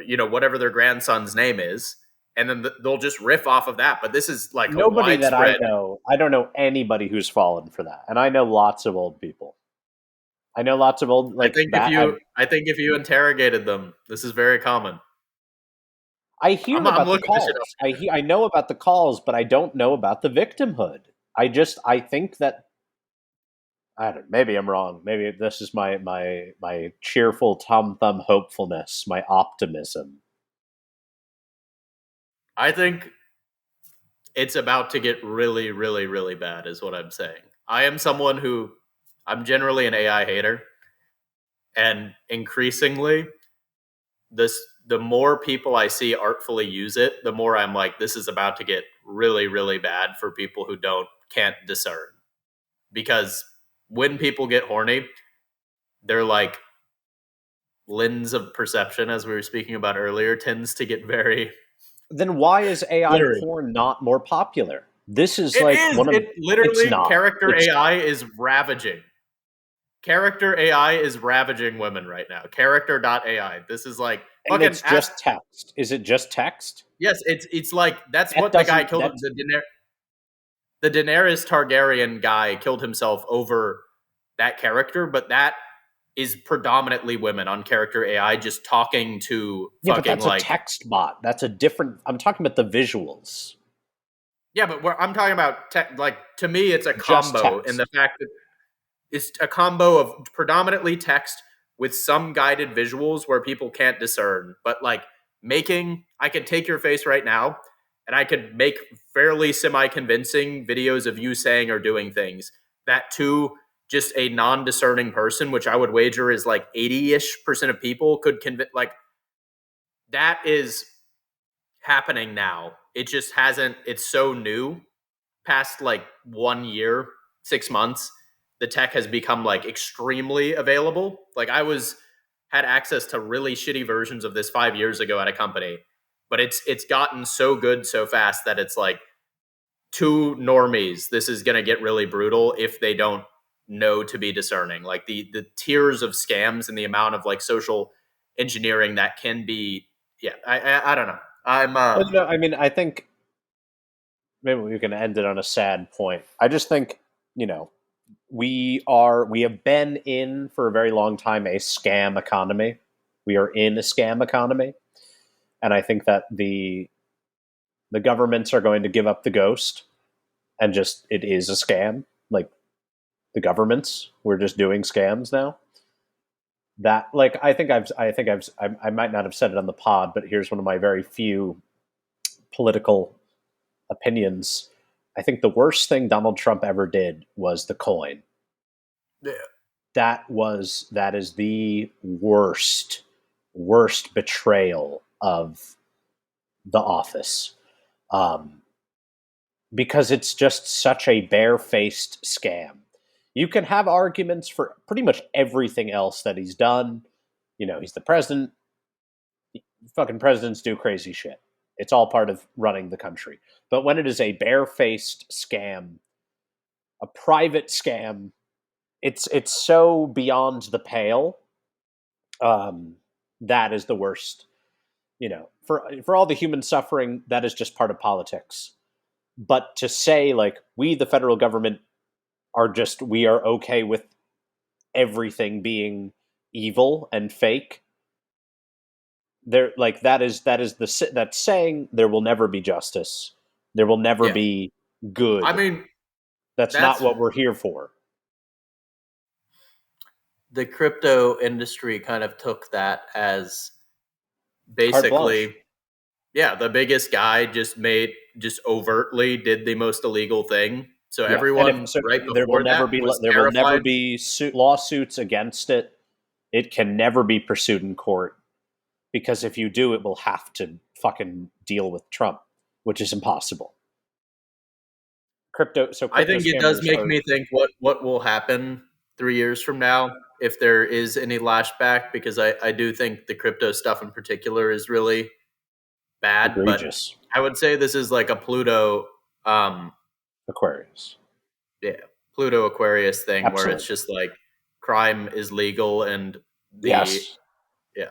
whatever their grandson's name is, and then they'll just riff off of that. But this is like a Nobody that I widespread. know, I don't know anybody who's fallen for that, and I know lots of old people. I know lots of old I like think if bad. you, I think if you interrogated them, this is very common. I hear I'm about the looking this shit up. calls. I know about the calls, but I don't know about the victimhood. I think that I don't. Maybe I'm wrong. Maybe this is my cheerful tom thumb hopefulness, my optimism. I think it's about to get really, really, really bad, is what I'm saying. I am someone who I'm generally an AI hater, and increasingly, this the more people I see artfully use it, the more I'm like, this is about to get really, really bad for people who can't discern. Because when people get horny, they're like lens of perception, as we were speaking about earlier, tends to get very Then why is AI blurry. porn not more popular? This is It like is. one of. It It's literally not. character It's AI is ravaging. Character AI is ravaging women right now. Character.ai. This is like and fucking it's ask. just text. Is it just text? Yes, it's like that's That what the guy doesn't. killed him. That's The Daenerys Targaryen guy killed himself over that character, but that is predominantly women on character AI just talking to yeah, but fucking that's a like text bot. That's a different. I'm talking about the visuals. yeah, but I'm talking about like to me it's a Just combo in text. the fact that it's a combo of predominantly text with some guided visuals where people can't discern, but like making I could take your face right now and I could make fairly semi convincing videos of you saying or doing things that too just a non-discerning person, which I would wager is like 80-ish% of people could convince. Like that is happening now. It just hasn't. It's so new. Past like 1 year, 6 months, the tech has become like extremely available. Like I was had access to really shitty versions of this 5 years ago at a company, but it's gotten so good so fast that it's like two normies. This is going to get really brutal if they don't know to be discerning. Like the tiers of scams and the amount of like social engineering that can be. Yeah, I don't know. I'm Well, I mean, I think maybe we can end it on a sad point. I just think, you know, we have been in for a very long time a scam economy. We are in a scam economy, and I think that the governments are going to give up the ghost and just it is a scam. Like the governments, we're just doing scams now. That like I might not have said it on the pod, but here's one of my very few political opinions. I think the worst thing Donald Trump ever did was the coin. yeah, That is the worst betrayal of the office, um, because it's just such a barefaced scam. You can have arguments for pretty much everything else that he's done. You know, he's the president. Fucking presidents do crazy shit. It's all part of running the country. But when it is a barefaced scam, a private scam, it's so beyond the pale. Um, that is the worst. You know, for all the human suffering, that is just part of politics. But to say like we, the federal government, we are okay with everything being evil and fake. There, like that's saying there will never be justice. There will never yeah. be I good. mean, That's not that's what we're here for. the crypto industry kind of took that as Carte blanche. basically, yeah, the biggest guy just overtly did the most illegal thing. So Yeah, and if everyone so, right before that was there will never terrified. be lawsuits against it. It can never be pursued in court because if you do, it will have to fucking deal with Trump, which is impossible. I Crypto think it does scammers make are me think what will happen 3 years from now if there is any lashback, because I do think the crypto stuff in particular is really bad. But egregious. I would say this is like a Pluto, um, Aquarius, yeah, Pluto Aquarius thing where it's absolutely. just like crime is legal and the Yes, yeah.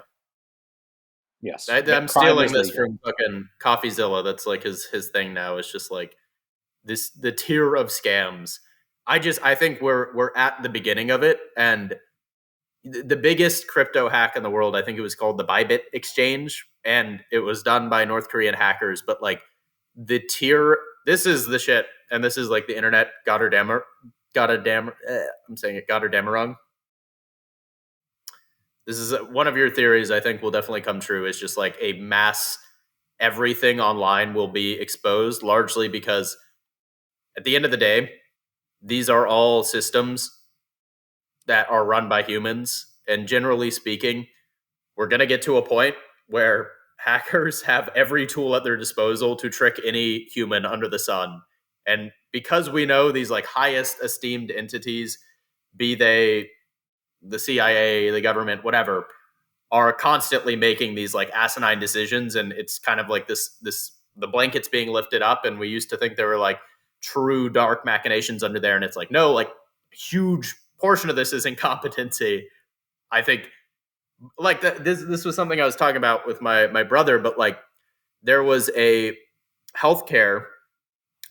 yes. I'm Crime stealing is this legal. from fucking Coffeezilla. That's like his thing now. Is just like this the tier of scams. I think we're at the beginning of it, and the biggest crypto hack in the world, I think it was called the Bybit exchange, and it was done by North Korean hackers. But like the tier, this is the shit, and this is like the internet Gotterdammer. I'm saying it Gotterdammerung. This is one of your theories. I think will definitely come true. Is just like a mass everything online will be exposed, largely because at the end of the day, these are all systems that are run by humans, and generally speaking, we're going to get to a point where hackers have every tool at their disposal to trick any human under the sun. And because we know these like highest esteemed entities, be they the CIA, the government, whatever, are constantly making these like asinine decisions, and it's kind of like this the blankets being lifted up, and we used to think there were like true dark machinations under there, and it's like no, like huge portion of this is incompetency. I think like this was something I was talking about with my brother, but like there was a healthcare,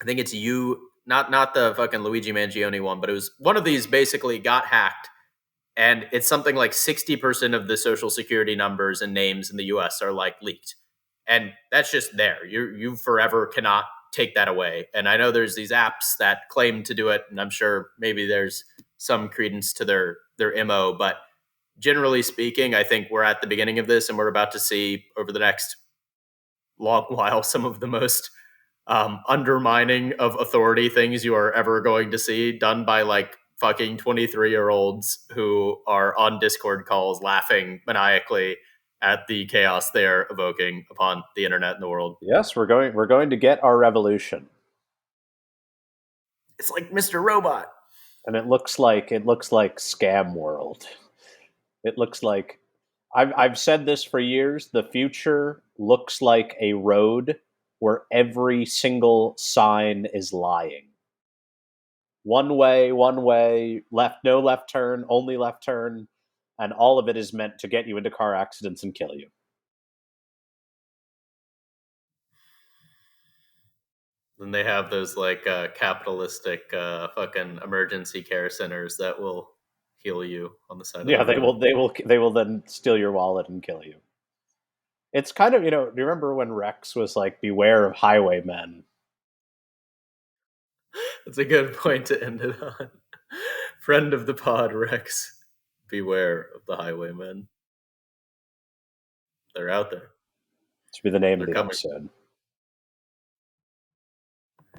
I think it's you, not the fucking Luigi Mangione one, but it was one of these basically got hacked, and it's something like 60% of the social security numbers and names in the US are like leaked. And that's just there. You forever cannot take that away. And I know there's these apps that claim to do it, and I'm sure maybe there's some credence to their MO, but generally speaking, I think we're at the beginning of this, and we're about to see over the next long while some of the most undermining of authority things you are ever going to see done by like fucking 23-year-olds who are on Discord calls laughing maniacally at the chaos they're evoking upon the internet and the world. Yes, we're going to get our revolution. It's like Mr. Robot. And it looks like scam world. It looks like I've said this for years. The future looks like a road where every single sign is lying. One way, left, no left turn, only left turn, and all of it is meant to get you into car accidents and kill you. Then they have those like capitalistic fucking emergency care centers that will heal you on the side of the Yeah, they road. will they will then steal your wallet and kill you. It's kind of, do you remember when Rex was like, beware of highwaymen? That's a good point to end it on. Friend of the pod, Rex. Beware of the highwaymen. They're out there. To be the name They're of the coming. episode.